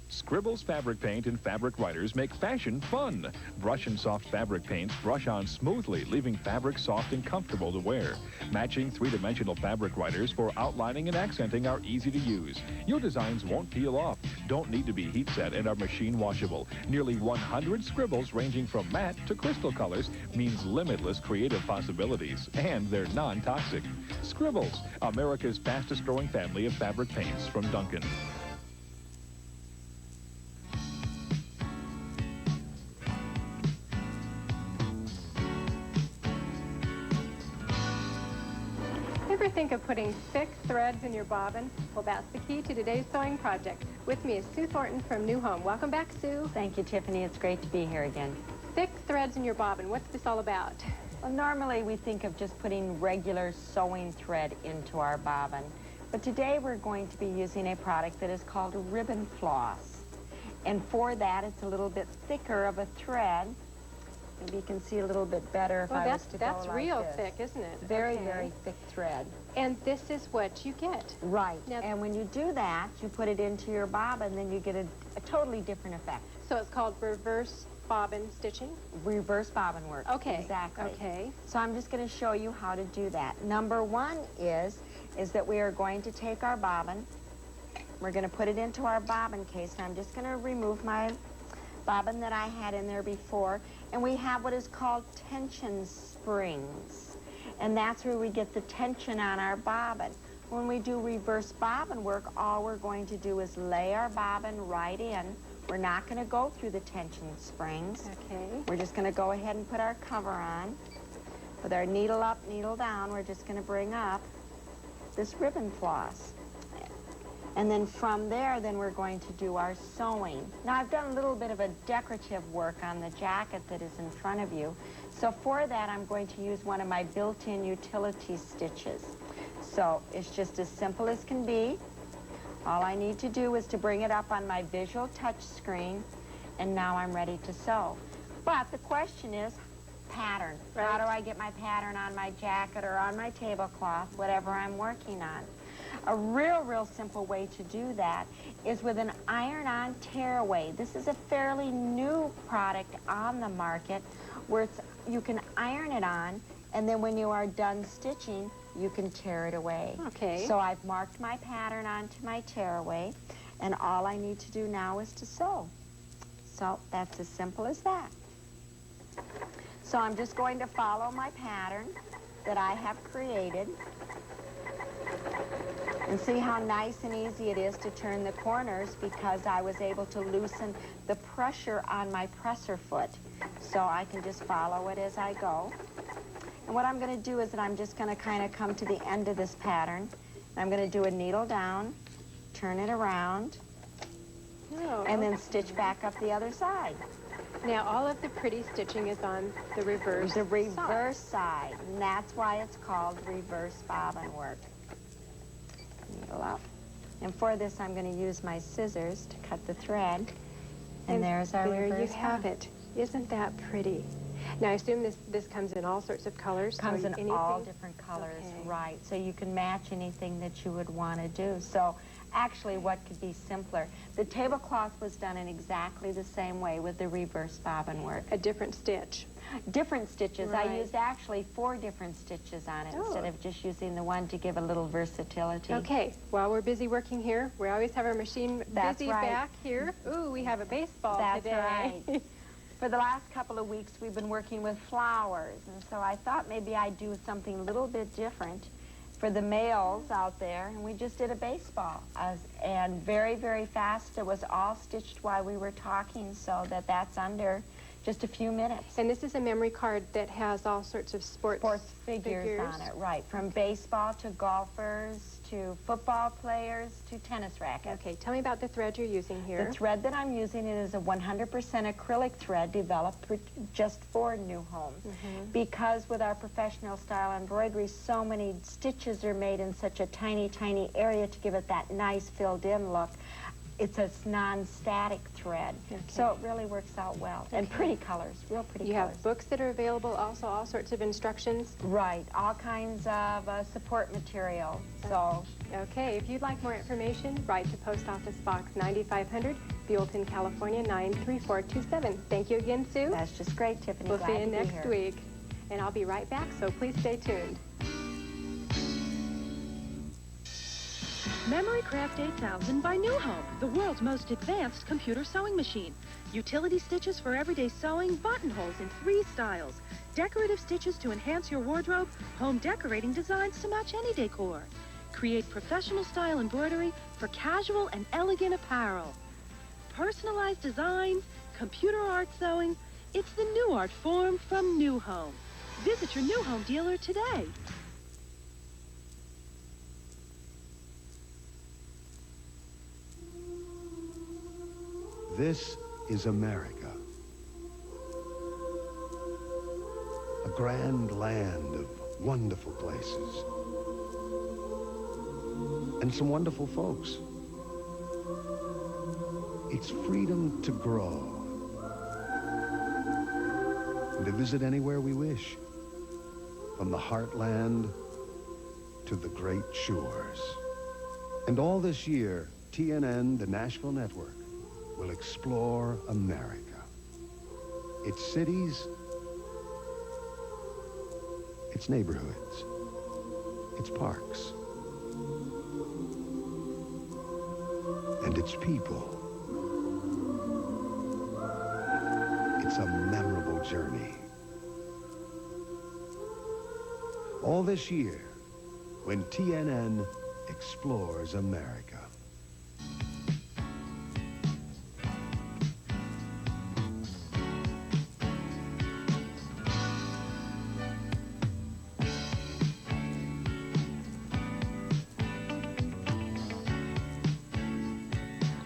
Scribbles fabric paint and fabric writers make fashion fun. Brush and soft fabric paints brush on smoothly, leaving fabric soft and comfortable to wear. Matching three-dimensional fabric writers for outlining and accenting are easy to use. Your designs won't peel off, don't need to be heat set, and are machine washable. Nearly 100 scribbles ranging from matte to crystal colors means limitless creative possibilities, and they're non-toxic. Scribbles, America's fastest growing family of fabric paints from Duncan. Ever think of putting thick threads in your bobbin? Well, that's the key to today's sewing project. With me is Sue Thornton from New Home. Welcome back, Sue. Thank you, Tiffany. It's great to be here again. Thick threads in your bobbin. What's this all about? Well, normally we think of just putting regular sewing thread into our bobbin. But today we're going to be using a product that is called a ribbon floss. And for that, it's a little bit thicker of a thread. Maybe you can see a little bit better if I was to go like this. That's real thick, isn't it? Very, very thick thread. And this is what you get. Right. Now, and when you do that, you put it into your bobbin, then you get a totally different effect. So it's called reverse bobbin stitching? Reverse bobbin work. Okay. Exactly. Okay. So I'm just going to show you how to do that. Number one is that we are going to take our bobbin. We're going to put it into our bobbin case. And I'm just going to remove my bobbin that I had in there before. And we have what is called tension springs. And that's where we get the tension on our bobbin. When we do reverse bobbin work, all we're going to do is lay our bobbin right in. We're not going to go through the tension springs. Okay. We're just going to go ahead and put our cover on. With our needle up, needle down, we're just going to bring up this ribbon floss. And then from there, then we're going to do our sewing. Now, I've done a little bit of a decorative work on the jacket that is in front of you. So for that, I'm going to use one of my built-in utility stitches. So it's just as simple as can be. All I need to do is to bring it up on my visual touch screen, and now I'm ready to sew. But the question is, pattern. Right. How do I get my pattern on my jacket or on my tablecloth, whatever I'm working on? A real simple way to do that is with an iron-on tearaway. This is a fairly new product on the market where you can iron it on, and then when you are done stitching, you can tear it away. Okay. So I've marked my pattern onto my tearaway, and all I need to do now is to sew. So that's as simple as that. So I'm just going to follow my pattern that I have created. And see how nice and easy it is to turn the corners because I was able to loosen the pressure on my presser foot. So I can just follow it as I go. And what I'm going to do is that I'm just going to kind of come to the end of this pattern. I'm going to do a needle down, turn it around, and then stitch back up the other side. Now, all of the pretty stitching is on the reverse The reverse side, and that's why it's called reverse bobbin work. Needle up. And for this, I'm going to use my scissors to cut the thread. And there's our reverse There you have it. Isn't that pretty? Now, I assume this comes in all sorts of colors. Comes so in anything? all different colors, Okay. right. So you can match anything that you would want to do. So actually, what could be simpler? The tablecloth was done in exactly the same way with the reverse bobbin work. A different stitch. Different stitches. Right. I used actually 4 different stitches on it instead Oh. of just using the one to give a little versatility. Okay, while we're busy working here, we always have our machine That's busy right. back here. Ooh, we have a baseball That's today. right. For the last couple of weeks, we've been working with flowers, and so I thought maybe I'd do something a little bit different for the males out there, and we just did a baseball. And very, very fast. It was all stitched while we were talking, so that's under just a few minutes. And this is a memory card that has all sorts of sports figures on it, right. From baseball to golfers to football players to tennis rackets. Okay, tell me about the thread you're using here. The thread that I'm using is a 100% acrylic thread developed just for New Home. Because with our professional style embroidery, so many stitches are made in such a tiny, tiny area to give it that nice filled-in look. It's a non-static thread, so it really works out well. And pretty colors, real pretty You colors. have books that are available, also all sorts of instructions. Right, all kinds of support material. So, okay, if you'd like more information, write to Post Office Box 9500, Buellton, California 93427. Thank you again, Sue. That's just great, Tiffany. We'll Glad see you to be next here. week. And I'll be right back, so please stay tuned. Memory Craft 8000 by New Home, the world's most advanced computer sewing machine. Utility stitches for everyday sewing, buttonholes in 3 styles, decorative stitches to enhance your wardrobe, home decorating designs to match any decor. Create professional style embroidery for casual and elegant apparel. Personalized designs, computer art sewing, it's the new art form from New Home. Visit your New Home dealer today. This is America. A grand land of wonderful places. And some wonderful folks. It's freedom to grow. And to visit anywhere we wish. From the heartland to the great shores. And all this year, TNN, the Nashville Network, will explore America. Its cities, its neighborhoods, its parks, and its people. It's a memorable journey. All this year, when TNN explores America.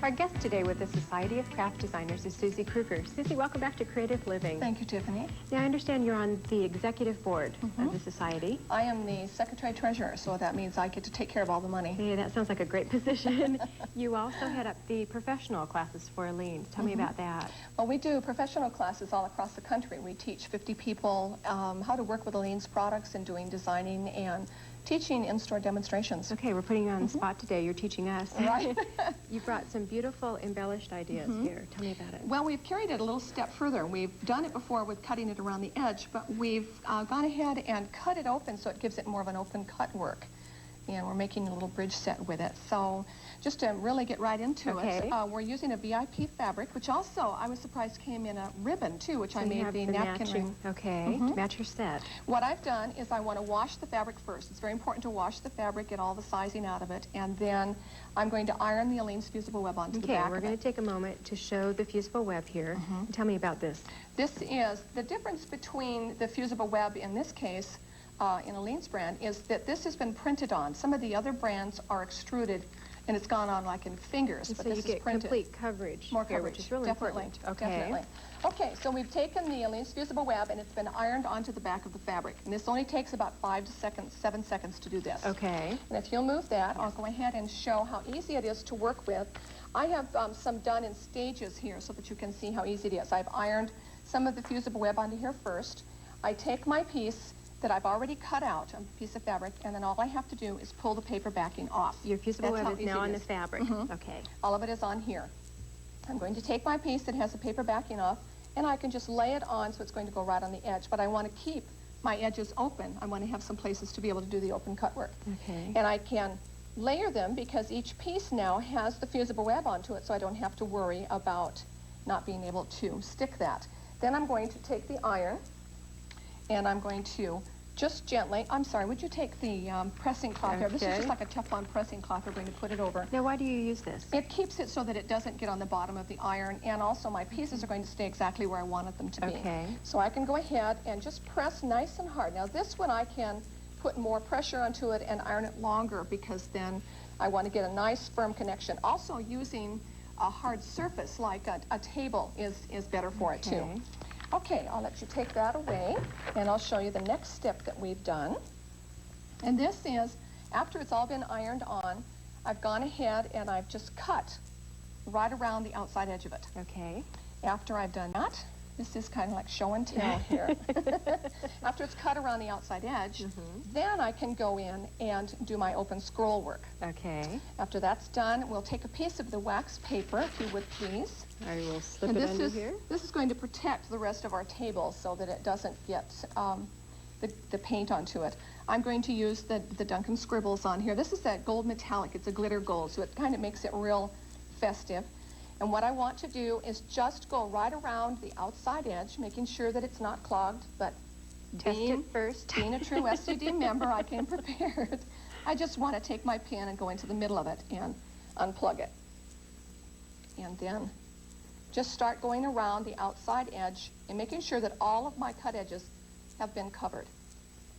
Our guest today with the Society of Craft Designers is Susie Kruger. Susie, welcome back to Creative Living. Thank you, Tiffany. Now, I understand you're on the executive board of the Society. I am the secretary-treasurer, so that means I get to take care of all the money. Yeah, that sounds like a great position. You also head up the professional classes for Aleene. Tell me about that. Well, we do professional classes all across the country. We teach 50 people how to work with Aleene's products and doing designing and teaching in-store demonstrations. Okay, we're putting you on the spot today. You're teaching us. Right. You brought some beautiful embellished ideas here. Tell me about it. Well, we've carried it a little step further. We've done it before with cutting it around the edge, but we've gone ahead and cut it open so it gives it more of an open cut work. and we're making a little bridge set with it. So just to really get right into it, we're using a VIP fabric, which also, I was surprised, came in a ribbon too, which I made the napkin ring. To match your set. What I've done is I want to wash the fabric first. It's very important to wash the fabric, get all the sizing out of it, and then I'm going to iron the Aleene's fusible web onto the back. Okay, we're going to take a moment to show the fusible web here. Tell me about this. This is the difference between the fusible web in this case, in Aleene's brand, is that this has been printed on. Some of the other brands are extruded and it's gone on like in fingers, and but so this you get is printed. complete coverage. More here, coverage, which is really important. Definitely. Okay, so we've taken the Aleene's fusible web and it's been ironed onto the back of the fabric. And this only takes about 7 seconds to do this. Okay. And if you'll move that, I'll go ahead and show how easy it is to work with. I have some done in stages here so that you can see how easy it is. I've ironed some of the fusible web onto here first. I take my piece that I've already cut out, a piece of fabric, and then all I have to do is pull the paper backing off. Your fusible web is now on the fabric. Okay. All of it is on here. I'm going to take my piece that has the paper backing off, and I can just lay it on so it's going to go right on the edge, but I want to keep my edges open. I want to have some places to be able to do the open cut work. Okay. And I can layer them because each piece now has the fusible web onto it, so I don't have to worry about not being able to stick that. Then I'm going to take the iron, and I'm going to just gently, I'm sorry, would you take the pressing cloth there? This is just like a Teflon pressing cloth. We're going to put it over. Now, why do you use this? It keeps it so that it doesn't get on the bottom of the iron, and also my pieces are going to stay exactly where I wanted them to be. Okay. So I can go ahead and just press nice and hard. Now this one I can put more pressure onto it and iron it longer because then I want to get a nice firm connection. Also using a hard surface like a table is better for it too. Okay, I'll let you take that away, and I'll show you the next step that we've done. And this is, after it's all been ironed on, I've gone ahead and I've just cut right around the outside edge of it. Okay. After I've done that, this is kind of like show and tell here. After it's cut around the outside edge, then I can go in and do my open scroll work. Okay. After that's done, we'll take a piece of the wax paper, if you would please. I will slip it under here. This is going to protect the rest of our table so that it doesn't get the paint onto it. I'm going to use the Duncan Scribbles on here. This is that gold metallic. It's a glitter gold, so it kind of makes it real festive. And what I want to do is just go right around the outside edge, making sure that it's not clogged, but test it first. Being a true SUD member, I came prepared. I just want to take my pin and go into the middle of it and unplug it. And then just start going around the outside edge and making sure that all of my cut edges have been covered.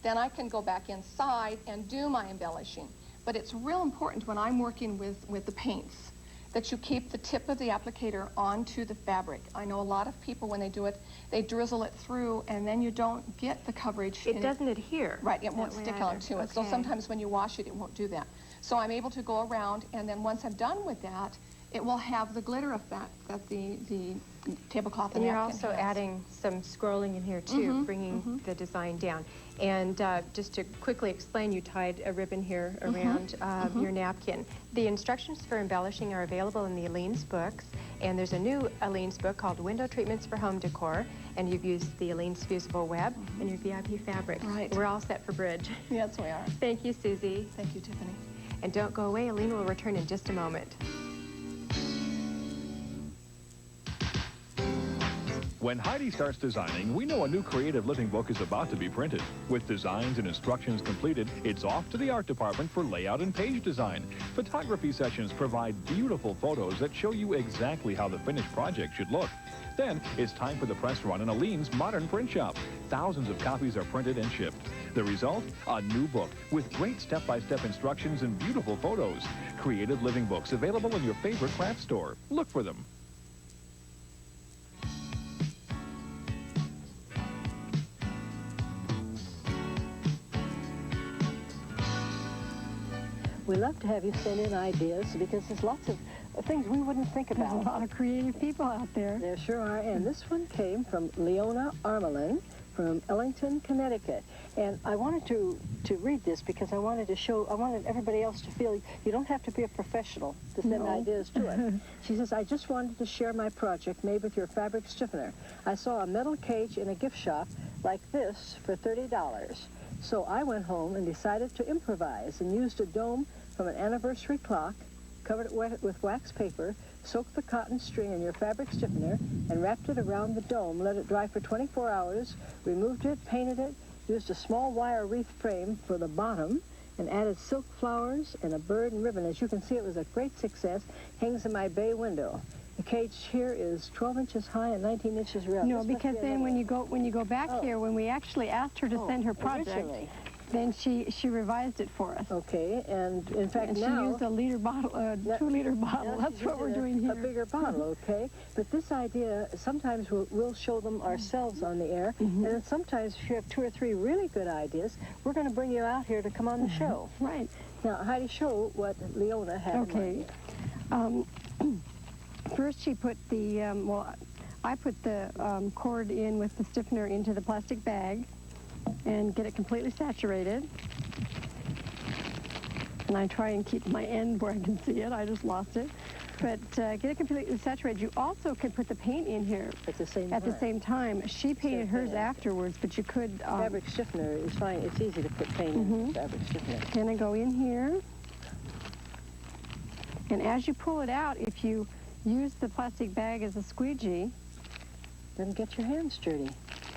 Then I can go back inside and do my embellishing. But it's real important when I'm working with the paints that you keep the tip of the applicator onto the fabric. I know a lot of people, when they do it, they drizzle it through and then you don't get the coverage. It doesn't adhere. Right, it won't stick onto it. So sometimes when you wash it, it won't do that. So I'm able to go around, and then once I'm done with that, it will have the glitter effect that the tablecloth and you're napkin also has. adding some scrolling in here too, bringing the design down. And just to quickly explain, you tied a ribbon here around your napkin. The instructions for embellishing are available in the Aleene's books, and there's a new Aleene's book called Window Treatments for Home Decor, and you've used the Aleene's fusible web and your VIP fabric. Right. We're all set for bridge. Yes, we are. Thank you, Susie. Thank you, Tiffany. And don't go away. Aleene will return in just a moment. When Heidi starts designing, we know a new creative living book is about to be printed. With designs and instructions completed, it's off to the art department for layout and page design. Photography sessions provide beautiful photos that show you exactly how the finished project should look. Then, it's time for the press run in Aleene's modern print shop. Thousands of copies are printed and shipped. The result? A new book with great step-by-step instructions and beautiful photos. Creative living books available in your favorite craft store. Look for them. We love to have you send in ideas because there's lots of things we wouldn't think about. There's a lot of creative people out there. There sure are. And this one came from Leona Armelin from Ellington, Connecticut. And I wanted to read this because I wanted everybody else to feel you don't have to be a professional to send ideas to it. She says, I just wanted to share my project made with your fabric stiffener. I saw a metal cage in a gift shop like this for $30. So I went home and decided to improvise and used a dome from an anniversary clock, covered it with wax paper, soaked the cotton string in your fabric stiffener, and wrapped it around the dome, let it dry for 24 hours, removed it, painted it, used a small wire wreath frame for the bottom, and added silk flowers and a bird and ribbon. As you can see, it was a great success. Hangs in my bay window. The cage here is 12 inches high and 19 inches round. No, because then when you go back here, when we actually asked her to send her project, originally. then she revised it for us. Okay, and in fact And now... she used a liter bottle, 2-liter bottle. That's what we're doing here. A bigger bottle, okay? But this idea, sometimes we'll show them ourselves on the air, and then sometimes if you have 2 or 3 really good ideas, we're going to bring you out here to come on the show. Right. Now, Heidi, show what Leona had in mind. First she put the, I put the cord in with the stiffener into the plastic bag and get it completely saturated. And I try and keep my end where I can see it. I just lost it. But get it completely saturated. You also can put the paint in here at the same time. She painted hers afterwards, but you could... fabric stiffener is fine. It's easy to put paint in fabric stiffener. Then I go in here. And as you pull it out, if you use the plastic bag as a squeegee, then get your hands dirty.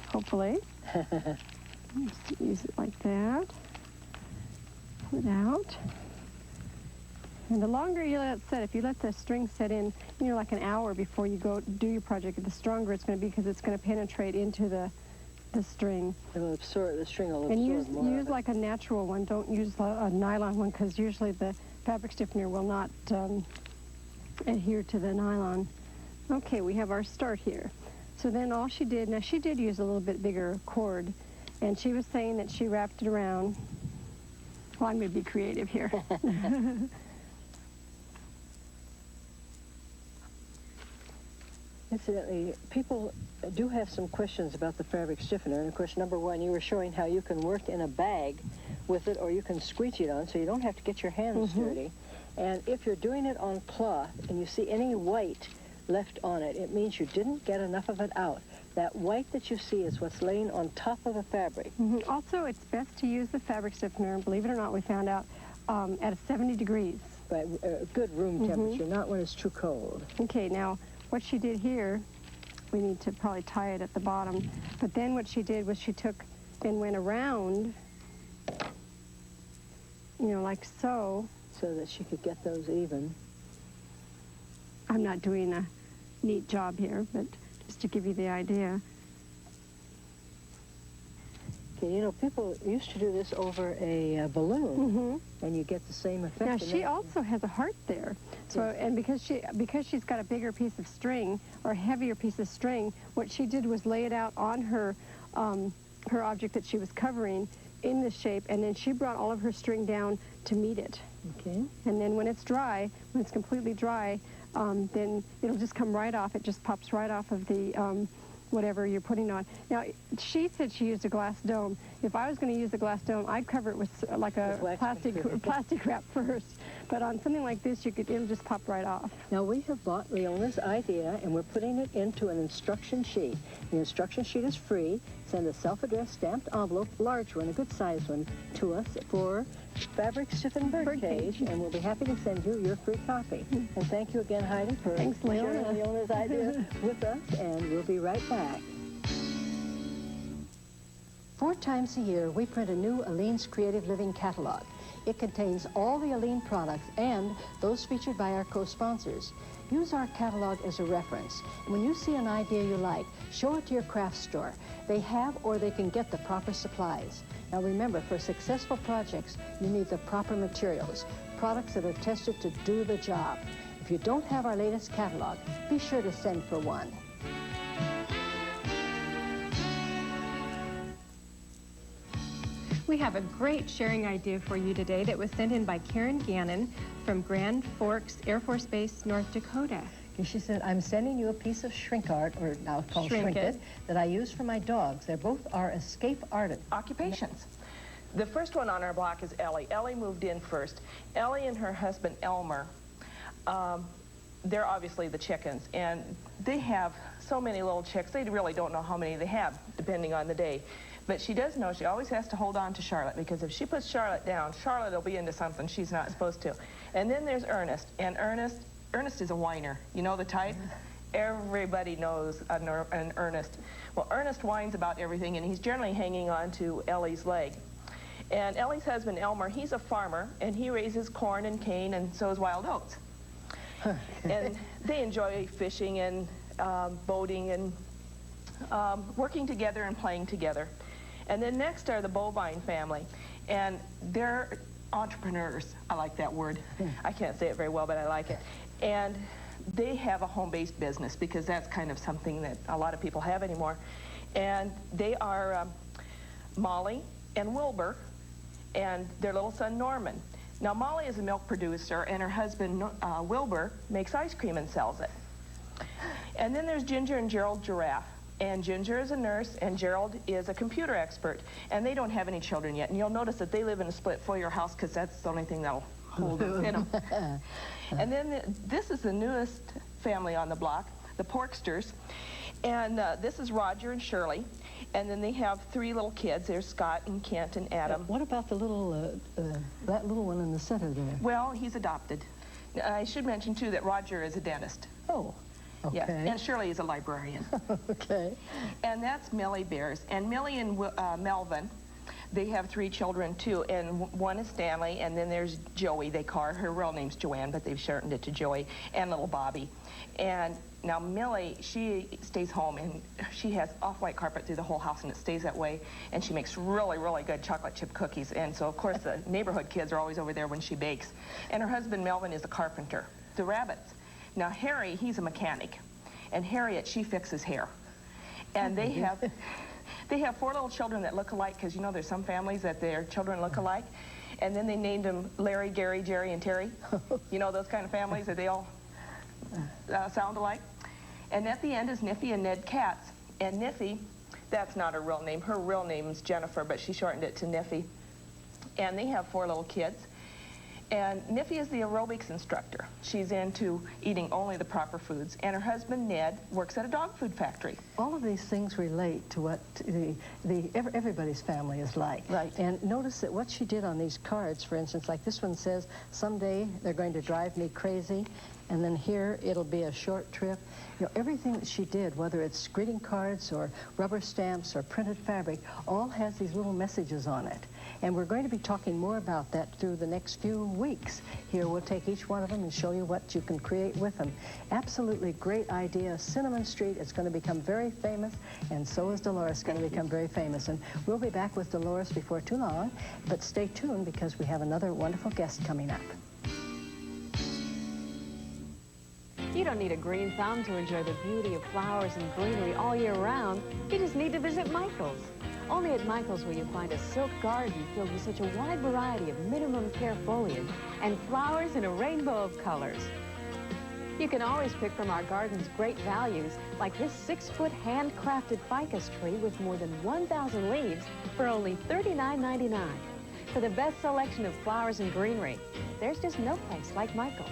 Hopefully. Just use it like that. Pull it out. And the longer you let it set, if you let the string set in, like an hour before you go do your project, the stronger it's going to be because it's going to penetrate into the string. It'll absorb, the string will absorb and use like a natural one. Don't use a nylon one because usually the fabric stiffener will not adhere to the nylon. Okay, we have our start here. So then all she did, now she did use a little bit bigger cord, and she was saying that she wrapped it around. Well, I'm going to be creative here. Incidentally, people do have some questions about the fabric stiffener. And of course, number one, you were showing how you can work in a bag with it, or you can squeegee it on, so you don't have to get your hands dirty. And if you're doing it on cloth and you see any white left on it, it means you didn't get enough of it out. That white that you see is what's laying on top of the fabric. Also, it's best to use the fabric stiffener, believe it or not, we found out, at 70 degrees. Right, good room temperature, not when it's too cold. Okay, now, what she did here, we need to probably tie it at the bottom, but then what she did was she took and went around, like so. So that she could get those even. I'm not doing a neat job here, but just to give you the idea. Okay, people used to do this over a balloon, and you get the same effect. Now, she also has a heart there. So, and because she's got a bigger piece of string, or a heavier piece of string, what she did was lay it out on her, her object that she was covering in this shape, and then she brought all of her string down to meet it. Okay. And then when it's dry, when it's completely dry, then it'll just come right off. It just pops right off of the whatever you're putting on. Now, she said she used a glass dome. If I was going to use a glass dome, I'd cover it with like a plastic wrap first. But on something like this, it'll just pop right off. Now, we have bought Leona's idea, and we're putting it into an instruction sheet. The instruction sheet is free. Send a self-addressed stamped envelope, large one, a good-sized one, to us for fabric stiffened birdcage, and we'll be happy to send you your free copy. And thank you again, Heidi, for sharing Leona's idea with us, and we'll be right back. 4 times a year, we print a new Aleene's Creative Living catalog. It contains all the Aleene products and those featured by our co-sponsors. Use our catalog as a reference. When you see an idea you like, show it to your craft store. They have or they can get the proper supplies. Now remember, for successful projects, you need the proper materials, products that are tested to do the job. If you don't have our latest catalog, be sure to send for one. We have a great sharing idea for you today that was sent in by Karen Gannon from Grand Forks Air Force Base, North Dakota. And she said, I'm sending you a piece of shrink art, or now called Shrink It, that I use for my dogs. They both are escape artists. Occupations. The first one on our block is Ellie. Ellie moved in first. Ellie and her husband, Elmer, they're obviously the chickens, and they have so many little chicks, they really don't know how many they have, depending on the day. But she does know she always has to hold on to Charlotte, because if she puts Charlotte down, Charlotte will be into something she's not supposed to. And then there's Ernest, and Ernest is a whiner. You know the type? Everybody knows an Ernest. Well, Ernest whines about everything, and he's generally hanging on to Ellie's leg. And Ellie's husband, Elmer, he's a farmer, and he raises corn and cane and sows wild oats. And they enjoy fishing and boating and working together and playing together. And then next are the Bovine family, and they're entrepreneurs. I like that word. I can't say it very well, but I like it. And they have a home-based business, because that's kind of something that a lot of people have anymore. And they are Molly and Wilbur and their little son Norman. Now, Molly is a milk producer, and her husband Wilbur makes ice cream and sells it. And then there's Ginger and Gerald Giraffe. And Ginger is a nurse, and Gerald is a computer expert. And they don't have any children yet. And you'll notice that they live in a split foyer house, because that's the only thing that'll hold them in them. And then this is the newest family on the block, the Porksters. And this is Roger and Shirley. And then they have 3 little kids. There's Scott and Kent and Adam. What about the little, that little one in the center there? Well, he's adopted. I should mention, too, that Roger is a dentist. Oh. Okay. Yeah, and Shirley is a librarian. Okay. And that's Millie Bears. And Millie and Melvin, they have 3 children, too. And one is Stanley, and then there's Joey. They call her real name's Joanne, but they've shortened it to Joey, and little Bobby. And now Millie, she stays home, and she has off-white carpet through the whole house, and it stays that way. And she makes really, really good chocolate chip cookies. And so, of course, the neighborhood kids are always over there when she bakes. And her husband, Melvin, is a carpenter. The rabbits. Now, Harry, he's a mechanic, and Harriet, she fixes hair. And they have 4 little children that look alike, because, you know, there's some families that their children look alike. And then they named them Larry, Gary, Jerry, and Terry. You know, those kind of families that they all sound alike. And at the end is Niffy and Ned Katz. And Niffy, that's not her real name. Her real name is Jennifer, but she shortened it to Niffy. And they have 4 little kids. And Niffy is the aerobics instructor. She's into eating only the proper foods. And her husband, Ned, works at a dog food factory. All of these things relate to what everybody's family is like. Right. And notice that what she did on these cards, for instance, like this one says, someday they're going to drive me crazy. And then here, it'll be a short trip. You know, everything that she did, whether it's greeting cards or rubber stamps or printed fabric, all has these little messages on it. And we're going to be talking more about that through the next few weeks. Here, we'll take each one of them and show you what you can create with them. Absolutely great idea. Cinnamon Street is going to become very famous, and so is Dolores going to become very famous. And we'll be back with Dolores before too long, but stay tuned because we have another wonderful guest coming up. You don't need a green thumb to enjoy the beauty of flowers and greenery all year round. You just need to visit Michael's. Only at Michael's will you find a silk garden filled with such a wide variety of minimum care foliage and flowers in a rainbow of colors. You can always pick from our garden's great values, like this 6-foot handcrafted ficus tree with more than 1,000 leaves for only $39.99. For the best selection of flowers and greenery, there's just no place like Michael's.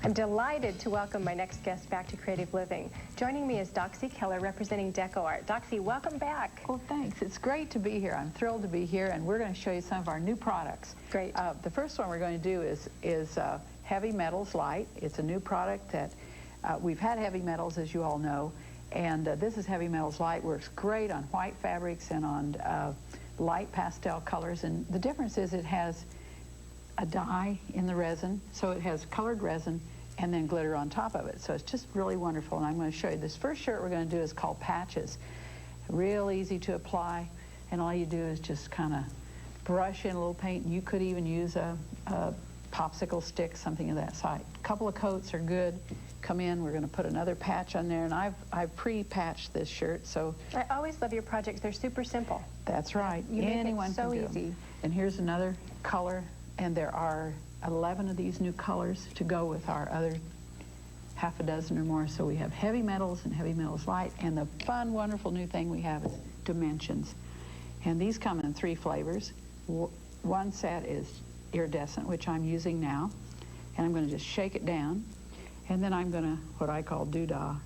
I'm delighted to welcome my next guest back to Creative Living. Joining me is Doxy Keller, representing Deco Art. Doxy, welcome back. Oh, thanks. It's great to be here. I'm thrilled to be here, and we're going to show you some of our new products. Great. The first one we're going to do is Heavy Metals Light. It's a new product that we've had Heavy Metals, as you all know, and this is Heavy Metals Light. Works great on white fabrics and on light pastel colors, and the difference is it has a dye in the resin, so it has colored resin and then glitter on top of it. So it's just really wonderful, and I'm going to show you. This first shirt we're going to do is called Patches. Real easy to apply, and all you do is just kind of brush in a little paint. You could even use a popsicle stick, something of that size. A couple of coats are good. Come in, we're going to put another patch on there, and I've pre-patched this shirt, so... I always love your projects. They're super simple. That's right. You Anyone make it so can do easy. them. And here's another color, and there are 11 of these new colors to go with our other half a dozen or more. So we have Heavy Metals and Heavy Metals Light, and the fun, wonderful new thing we have is Dimensions. And these come in 3 flavors. One set is iridescent, which I'm using now, and I'm going to just shake it down, and then I'm going to, what I call doodah,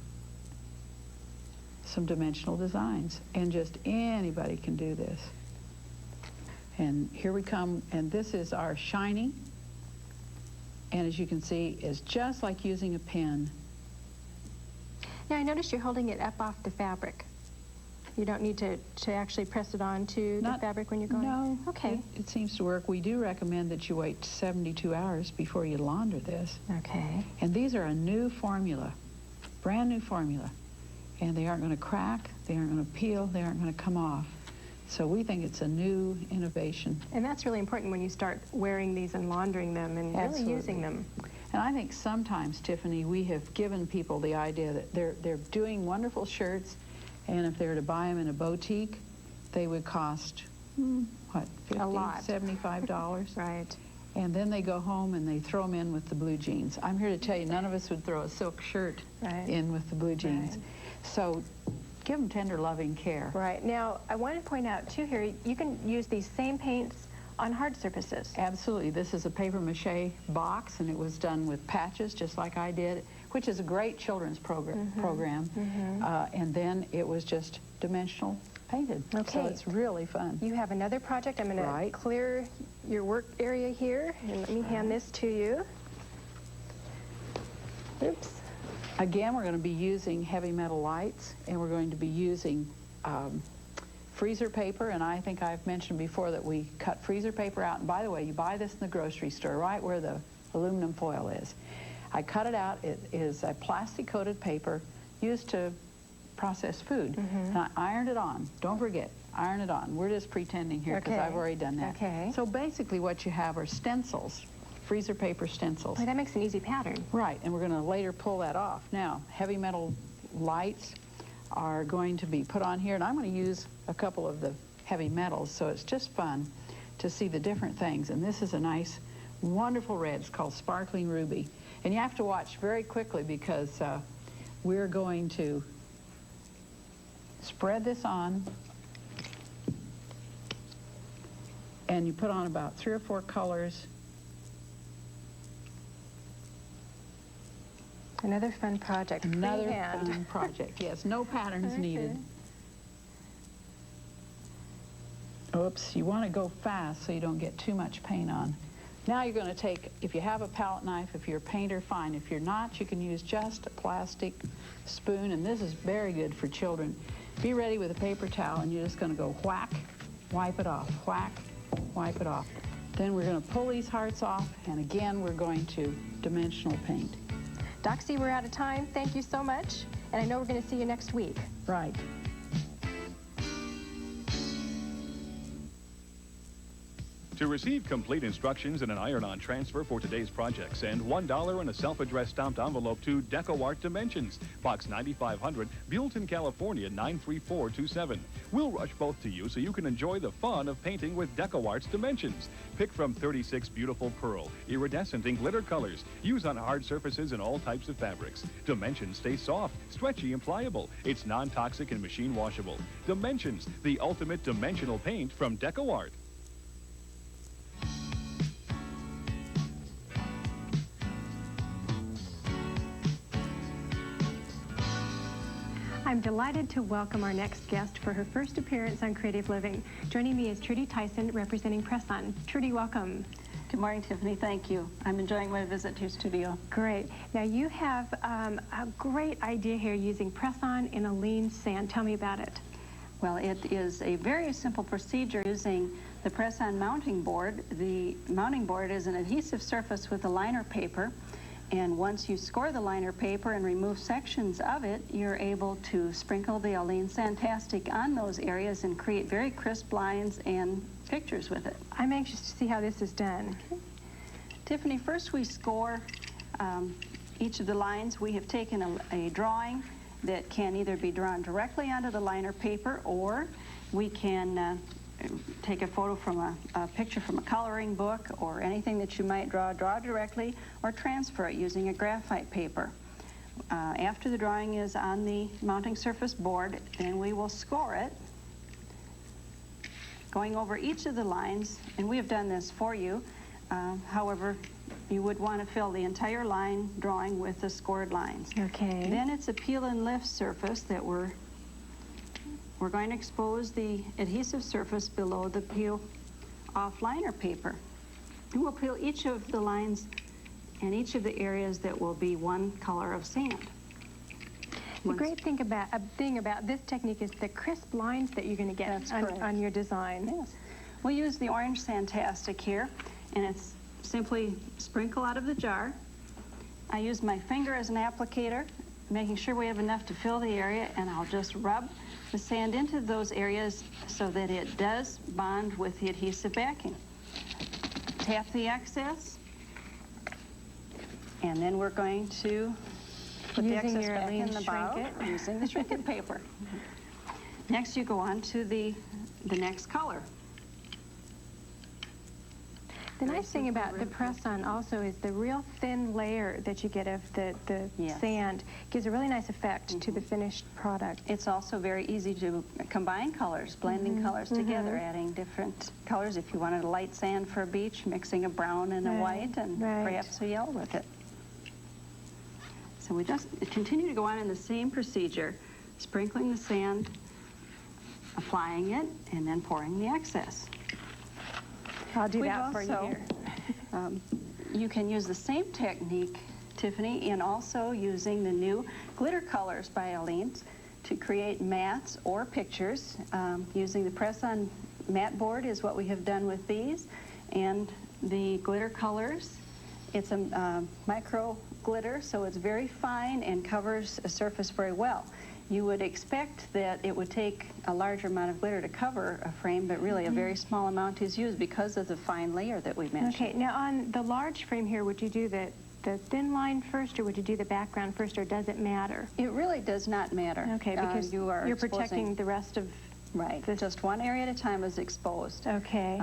some dimensional designs, and just anybody can do this. And here we come, and this is our shiny, and as you can see, it's just like using a pen. Now I notice you're holding it up off the fabric. You don't need to actually press it onto the fabric when you're going? No. Okay. It seems to work. We do recommend that you wait 72 hours before you launder this. Okay. And these are a new formula, brand new formula. And they aren't going to crack, they aren't going to peel, they aren't going to come off. So we think it's a new innovation. And that's really important when you start wearing these and laundering them and really using them. And I think sometimes, Tiffany, we have given people the idea that they're doing wonderful shirts, and if they were to buy them in a boutique, they would cost, what, $50, a lot. $75? Right. And then they go home and they throw them in with the blue jeans. I'm here to tell you, none of us would throw a silk shirt in with the blue jeans. Right. So give them tender, loving care. Right. Now, I want to point out, too, here, you can use these same paints on hard surfaces. Absolutely. This is a paper mache box, and it was done with patches, just like I did, which is a great children's program. And then it was just dimensional painted. Okay. So it's really fun. You have another project. I'm going to clear your work area here, and let me hand this to you. Oops. Again, we're going to be using heavy metal lights, and we're going to be using freezer paper, and I think I've mentioned before that we cut freezer paper out. And by the way, you buy this in the grocery store, right where the aluminum foil is. I cut it out. It is a plastic-coated paper used to process food. And I ironed it on. Don't forget, iron it on. We're just pretending here because I've already done that. Okay. So basically what you have are stencils, freezer paper stencils. Well, that makes an easy pattern. Right, and we're going to later pull that off. Now, heavy metal lights are going to be put on here, and I'm going to use a couple of the heavy metals, so it's just fun to see the different things. And this is a nice, wonderful red. It's called Sparkling Ruby. And you have to watch very quickly because we're going to spread this on, and you put on about 3 or 4 colors. Another fun project. Another fun project, yes. No patterns needed. Oops, you want to go fast so you don't get too much paint on. Now you're going to take, if you have a palette knife, if you're a painter, fine. If you're not, you can use just a plastic spoon, and this is very good for children. Be ready with a paper towel, and you're just going to go whack, wipe it off, whack, wipe it off. Then we're going to pull these hearts off, and again, we're going to dimensional paint. Doxy, we're out of time. Thank you so much. And I know we're going to see you next week. Right. To receive complete instructions and an iron-on transfer for today's project, send $1 in a self-addressed stamped envelope to DecoArt Dimensions, Box 9500, Buellton, California 93427. We'll rush both to you so you can enjoy the fun of painting with DecoArt's Dimensions. Pick from 36 beautiful pearl, iridescent, and glitter colors. Use on hard surfaces and all types of fabrics. Dimensions stay soft, stretchy, and pliable. It's non-toxic and machine washable. Dimensions, the ultimate dimensional paint from DecoArt. I'm delighted to welcome our next guest for her first appearance on Creative Living. Joining me is Trudy Tyson, representing Press-On. Trudy, welcome. Good morning, Tiffany. Thank you. I'm enjoying my visit to your studio. Great. Now, you have a great idea here using Press-On in Aleene sand. Tell me about it. Well, it is a very simple procedure using the Press-On mounting board. The mounting board is an adhesive surface with a liner paper. And once you score the liner paper and remove sections of it, you're able to sprinkle the Aleene Sandtastic on those areas and create very crisp lines and pictures with it. I'm anxious to see how this is done. Okay. Tiffany, first we score each of the lines. We have taken a drawing that can either be drawn directly onto the liner paper, or we can take a photo from a picture from a coloring book, or anything that you might draw directly, or transfer it using a graphite paper. After the drawing is on the mounting surface board, then we will score it, going over each of the lines, and we have done this for you. However, you would want to fill the entire line drawing with the scored lines. Okay. Then it's a peel and lift surface that we're going to expose the adhesive surface below the peel off liner paper. And we'll peel each of the lines and each of the areas that will be one color of sand. The great thing about this technique is the crisp lines that you're going to get on your design. Yes. We'll use the orange Santastic here, and it's simply sprinkle out of the jar. I use my finger as an applicator, making sure we have enough to fill the area, and I'll just rub the sand into those areas so that it does bond with the adhesive backing. Tap the excess, and then we're going to put the excess back in the bottle using the shrink-it paper. Next, you go on to the next color. The nice thing about the press-on also is the real thin layer that you get of the sand gives a really nice effect to the finished product. It's also very easy to combine colors, blending colors together, adding different colors. If you wanted a light sand for a beach, mixing a brown and a white and perhaps a yellow with it. So we just continue to go on in the same procedure, sprinkling the sand, applying it, and then pouring the excess. I'll do that for you here. You can use the same technique, Tiffany, in also using the new glitter colors by Aleene to create mats or pictures. Using the press-on mat board is what we have done with these, and the glitter colors. It's a micro glitter, so it's very fine and covers a surface very well. You would expect that it would take a larger amount of glitter to cover a frame, but really a very small amount is used because of the fine layer that we mentioned. Okay, now on the large frame here, would you do the thin line first, or would you do the background first, or does it matter? It really does not matter. Okay, because you're protecting the rest of... Right, just one area at a time is exposed. Okay,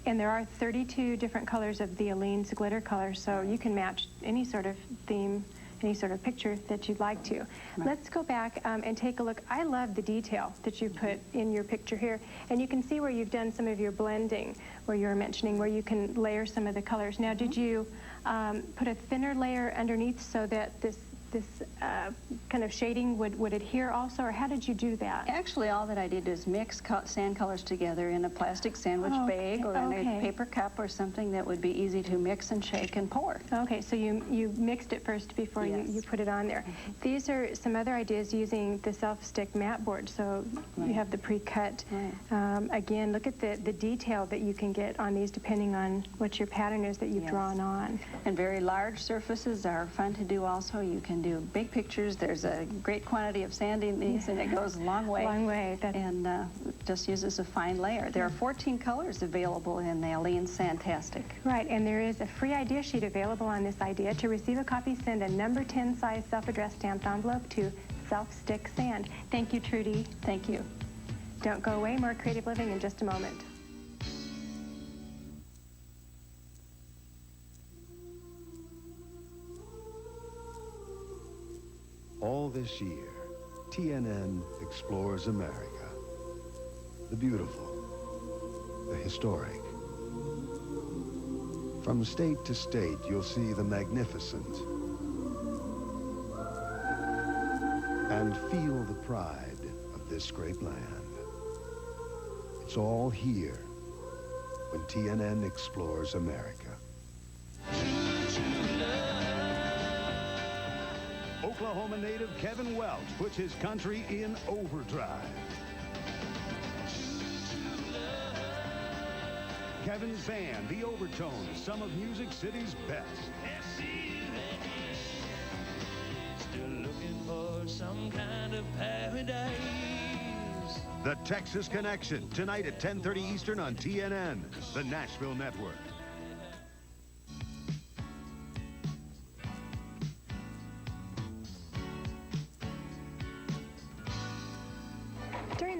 and there are 32 different colors of the Aleene's glitter colors, so you can match any sort of theme, any sort of picture that you'd like to. Let's go back and take a look. I love the detail that you put in your picture here, and you can see where you've done some of your blending, where you're mentioning where you can layer some of the colors. Now, did you put a thinner layer underneath so that this kind of shading would adhere also, or how did you do that? Actually, all that I did is mix sand colors together in a plastic sandwich bag or in a paper cup or something that would be easy to mix and shake and pour. Okay, so you mixed it first before you put it on there. These are some other ideas using the self-stick mat board, so you have the pre-cut. Again, look at the detail that you can get on these depending on what your pattern is that you've drawn on. And very large surfaces are fun to do also. You can do big pictures. There's a great quantity of sand in these, and it goes a long way. Long way. And just uses a fine layer. There are 14 colors available in the Aleene Santastic. Right, and there is a free idea sheet available on this idea. To receive a copy, send a number 10 size self-addressed stamped envelope to Self-Stick Sand. Thank you, Trudy. Thank you. Don't go away. More creative living in just a moment. All this year, TNN explores America. The beautiful, the historic. From state to state, you'll see the magnificent and feel the pride of this great land. It's all here when TNN explores America. Oklahoma native Kevin Welch puts his country in overdrive. Kevin's band, The Overtones, some of Music City's best. Still looking for some kind of paradise. The Texas Connection, tonight at 10:30 Eastern on TNN, the Nashville Network.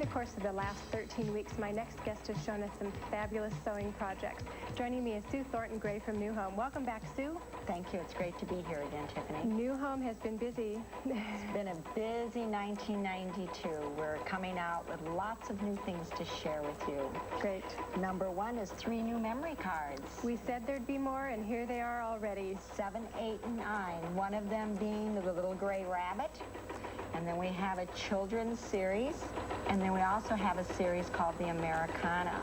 the course of the last 13 weeks, my next guest has shown us some fabulous sewing projects. Joining me is Sue Thornton-Gray from New Home. Welcome back, Sue. Thank you. It's great to be here again, Tiffany. New Home has been busy. It's been a busy 1992. We're coming out with lots of new things to share with you. Great. Number one is 3 new memory cards. We said there'd be more, and here they are already. 7, 8, and 9. One of them being the little gray rabbit. And then we have a children's series. And then we also have a series called the Americana.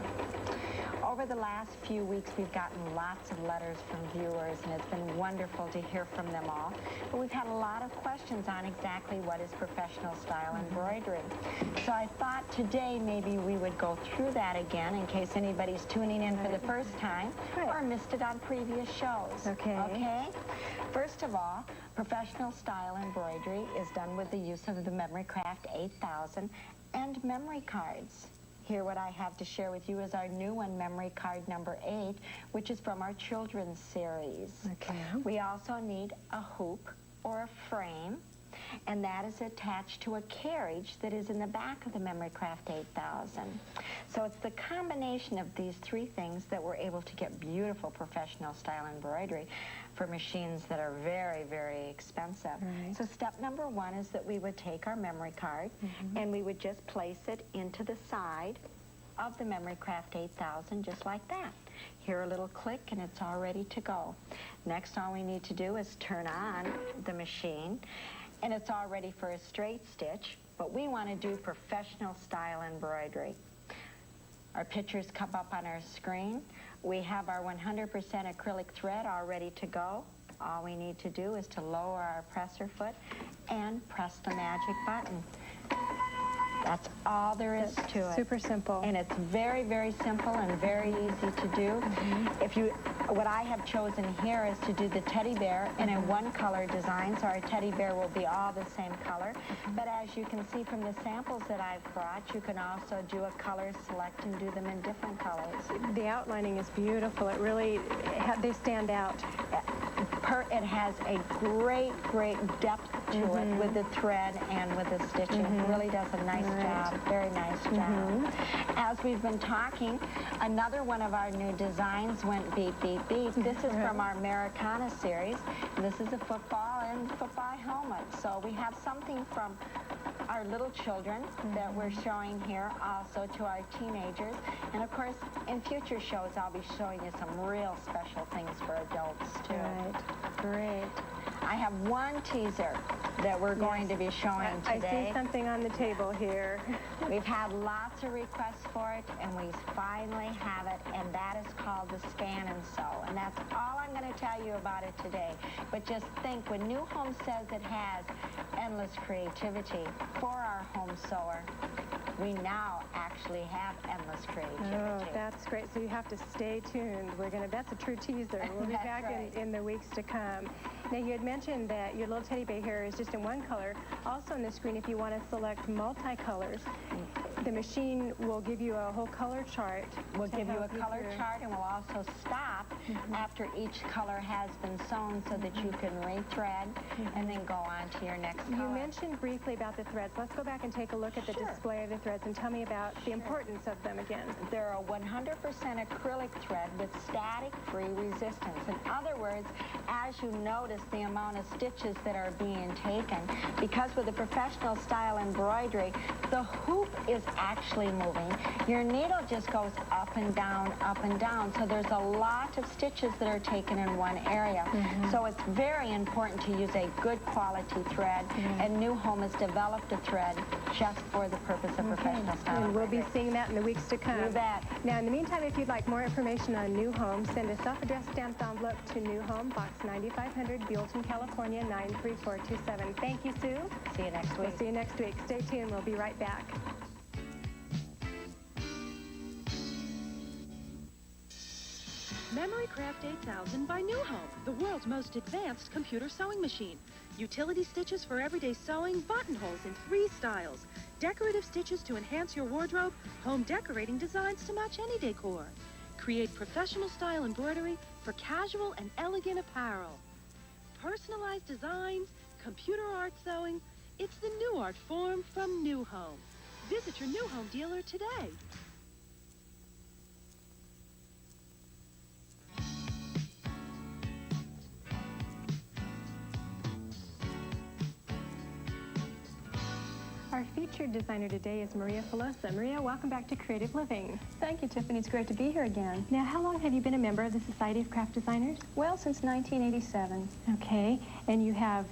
Over the last few weeks, we've gotten lots of letters from viewers, and it's been wonderful to hear from them all. But we've had a lot of questions on exactly what is professional style embroidery. So I thought today maybe we would go through that again in case anybody's tuning in for the first time or missed it on previous shows. Okay? First of all, professional style embroidery is done with the use of the Memory Craft 8000 and memory cards. Here, what I have to share with you is our new one, memory card number 8, which is from our children's series. Okay. We also need a hoop or a frame, and that is attached to a carriage that is in the back of the Memory Craft 8000. So it's the combination of these 3 things that we're able to get beautiful professional style embroidery for machines that are very, very expensive. Right. So step number 1 is that we would take our memory card and we would just place it into the side of the Memory Craft 8000 just like that. Hear a little click and it's all ready to go. Next, all we need to do is turn on the machine, and it's all ready for a straight stitch, but we want to do professional style embroidery. Our pictures come up on our screen. We have our 100% acrylic thread all ready to go. All we need to do is to lower our presser foot and press the magic button. That's all there is to it. Super simple. And it's very, very simple and very easy to do. What I have chosen here is to do the teddy bear in a 1-color design, so our teddy bear will be all the same color. But as you can see from the samples that I've brought, you can also do a color select and do them in different colors. The outlining is beautiful. It really, they stand out. It has a great, great depth to it with the thread and with the stitching. It really does a nice job, very nice job. As we've been talking, another one of our new designs went beep, beep, beep. This is from our Americana series. This is a football and football helmet. So we have something from our little children that we're showing here, also to our teenagers. And of course, in future shows, I'll be showing you some real special things for adults, too. Right. Great. I have one teaser that we're going to be showing today. I see something on the table here. We've had lots of requests for it, and we finally have it, and that is called the Scan and Sew. And that's all I'm going to tell you about it today. But just think, when New Home says it has endless creativity for our home sewer, we now actually have endless creativity. Oh, that's great. So you have to stay tuned. That's a true teaser. We'll be back in the weeks to come. Now, you had mentioned that your little teddy bear here is just in 1 color. Also on the screen, if you want to select multicolors, the machine will give you a whole color chart. We'll give you a color chart, and we'll also stop after each color has been sewn so that you can re-thread and then go on to your next color. You mentioned briefly about the threads. Let's go back and take a look at the display of the threads and tell me about the importance of them again. They're a 100% acrylic thread with static-free resistance. In other words, as you notice the amount of stitches that are being taken, because with the professional style embroidery, the hoop is actually moving. Your needle just goes up and down, so there's a lot of stitches that are taken in one area. So it's very important to use a good quality thread, and New Home has developed a thread just for the purpose of professional style. And we'll be seeing that in the weeks to come. You bet. Now, in the meantime, if you'd like more information on New Home, send a self-addressed stamped envelope to New Home, Box 9500, Buellton, California, 93427. Thank you, Sue. See you next week. We'll see you next week. Stay tuned. We'll be right back. Memory Craft 8000 by New Home, the world's most advanced computer sewing machine. Utility stitches for everyday sewing, buttonholes in 3 styles, decorative stitches to enhance your wardrobe, home decorating designs to match any decor. Create professional style embroidery for casual and elegant apparel. Personalized designs, computer art sewing, it's the new art form from New Home. Visit your new home dealer today. Our featured designer today is Maria Filosa. Maria, welcome back to Creative Living. Thank you, Tiffany. It's great to be here again. Now, how long have you been a member of the Society of Craft Designers? Well, since 1987. Okay, and you have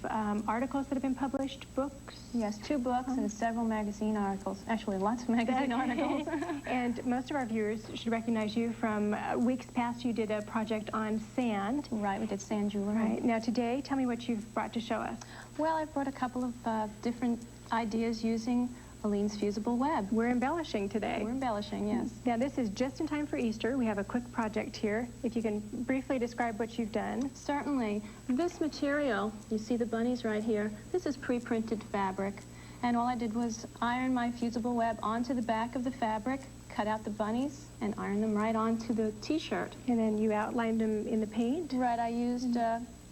articles that have been published, books? Yes, 2 books and several magazine articles. Actually, lots of magazine articles. And most of our viewers should recognize you from weeks past. You did a project on sand. Right, we did sand jewelry. Right. Now, today, tell me what you've brought to show us. Well, I've brought a couple of different ideas using Aleene's fusible web. We're embellishing today. We're embellishing, yes. Now, this is just in time for Easter. We have a quick project here. If you can briefly describe what you've done. Certainly. This material, you see the bunnies right here, this is pre-printed fabric. And all I did was iron my fusible web onto the back of the fabric, cut out the bunnies, and iron them right onto the t-shirt. And then you outlined them in the paint? Right, I used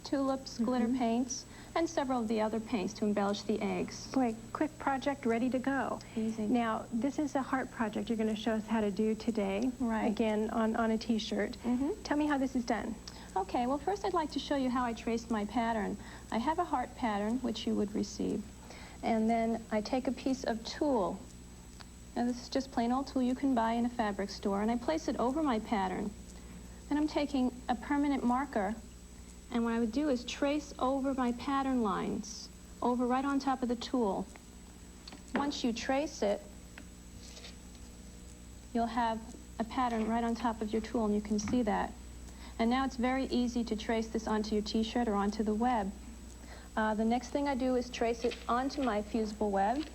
tulips, glitter paints, and several of the other paints to embellish the eggs. Boy, quick project, ready to go. Easy. Now, this is a heart project you're going to show us how to do today. Right. Again, on a t-shirt. Tell me how this is done. Okay, well, first I'd like to show you how I traced my pattern. I have a heart pattern, which you would receive. And then I take a piece of tulle. Now, this is just plain old tulle you can buy in a fabric store, and I place it over my pattern. And I'm taking a permanent marker, and what I would do is trace over my pattern lines, over right on top of the tulle. Once you trace it, you'll have a pattern right on top of your tulle, and you can see that. And now it's very easy to trace this onto your t-shirt or onto the web. The next thing I do is trace it onto my fusible web.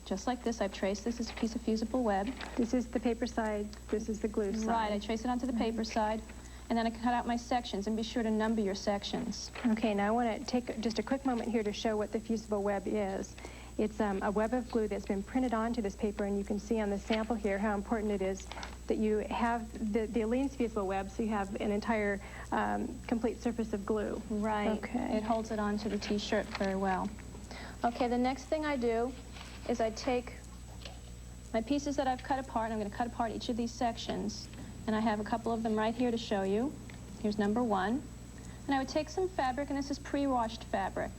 Just like this, I've traced this as a piece of fusible web. This is the paper side, this is the glue side. Right, I trace it onto the paper side, and then I cut out my sections, and be sure to number your sections. Okay, now I want to take just a quick moment here to show what the fusible web is. It's a web of glue that's been printed onto this paper, and you can see on the sample here how important it is that you have the Aleene's fusible web, so you have an entire complete surface of glue. Right. Okay. It holds it onto the t-shirt very well. Okay, the next thing I do is I take my pieces that I've cut apart, and I'm going to cut apart each of these sections. And I have a couple of them right here to show you. Here's number 1. And I would take some fabric, and this is pre-washed fabric.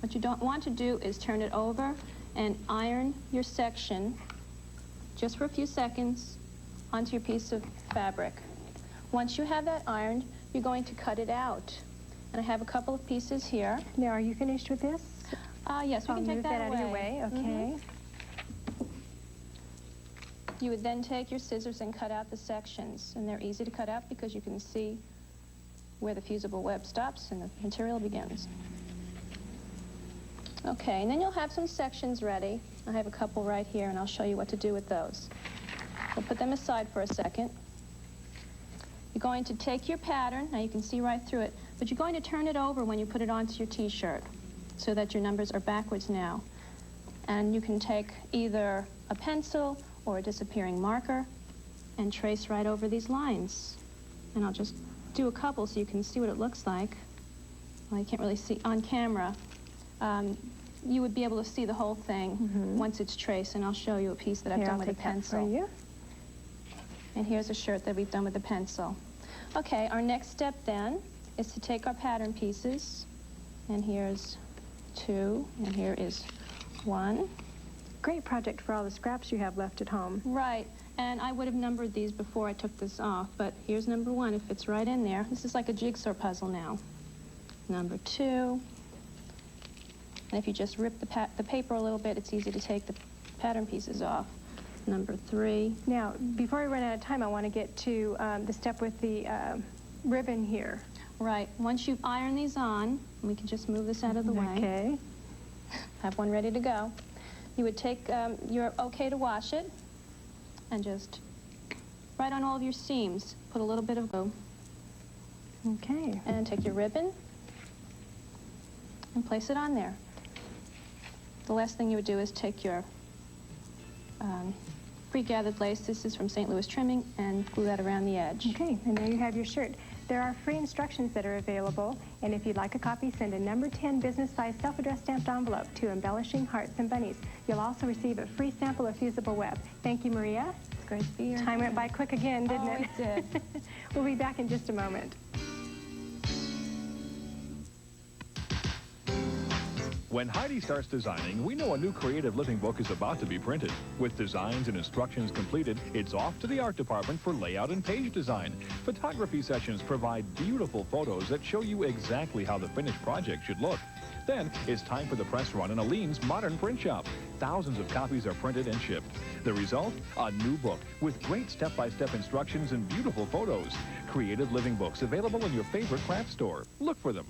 What you don't want to do is turn it over and iron your section just for a few seconds onto your piece of fabric. Once you have that ironed, you're going to cut it out. And I have a couple of pieces here. Now, are you finished with this? Yes, we can take that out of your way. Okay. You would then take your scissors and cut out the sections, and they're easy to cut out because you can see where the fusible web stops and the material begins. Okay, and then you'll have some sections ready. I have a couple right here, and I'll show you what to do with those. We'll put them aside for a second. You're going to take your pattern, now you can see right through it, but you're going to turn it over when you put it onto your t-shirt so that your numbers are backwards now. And you can take either a pencil or a disappearing marker and trace right over these lines. And I'll just do a couple so you can see what it looks like. Well, you can't really see on camera. You would be able to see the whole thing once it's traced, and I'll show you a piece that I've done with a pencil. For you. And here's a shirt that we've done with a pencil. Okay, our next step then is to take our pattern pieces, and here's 2, and here is 1. Great project for all the scraps you have left at home. Right, and I would have numbered these before I took this off, but here's number 1. It fits right in there. This is like a jigsaw puzzle now. Number 2. And if you just rip the paper a little bit, it's easy to take the pattern pieces off. Number 3. Now, before we run out of time, I want to get to the step with the ribbon here. Right. Once you iron these on, we can just move this out of the way. Okay. Have one ready to go. You would take your okay to wash it and just right on all of your seams, put a little bit of glue. Okay. And take your ribbon and place it on there. The last thing you would do is take your pre-gathered lace, this is from St. Louis Trimming, and glue that around the edge. Okay, and there you have your shirt. There are free instructions that are available, and if you'd like a copy, send a number 10 business-size self-addressed stamped envelope to Embellishing Hearts and Bunnies. You'll also receive a free sample of fusible web. Thank you, Maria. It's great to be here. Time went by quick again, didn't it? Oh, it did. We'll be back in just a moment. When Heidi starts designing, we know a new creative living book is about to be printed. With designs and instructions completed, it's off to the art department for layout and page design. Photography sessions provide beautiful photos that show you exactly how the finished project should look. Then it's time for the press run in Aleene's modern print shop. Thousands of copies are printed and shipped. The result? A new book with great step-by-step instructions and beautiful photos. Creative living books available in your favorite craft store. Look for them.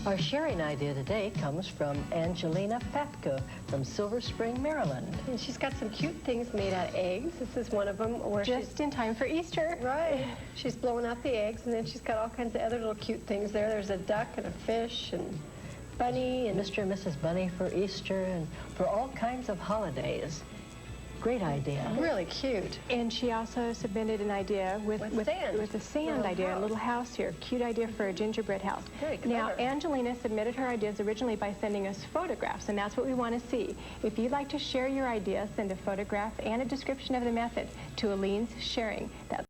Our sharing idea today comes from Angelina Fatka from Silver Spring, Maryland. And she's got some cute things made out of eggs. This is one of them where Just in time for Easter. Right. She's blowing out the eggs, and then she's got all kinds of other little cute things there. There's a duck and a fish and bunny and Mr. and Mrs. Bunny for Easter and for all kinds of holidays. Great idea. Really cute. And she also submitted an idea with a sand idea, a little house here. Cute idea for a gingerbread house. Very clever. Now, Angelina submitted her ideas originally by sending us photographs, and that's what we want to see. If you'd like to share your idea, send a photograph and a description of the method to Aleene's Sharing. That's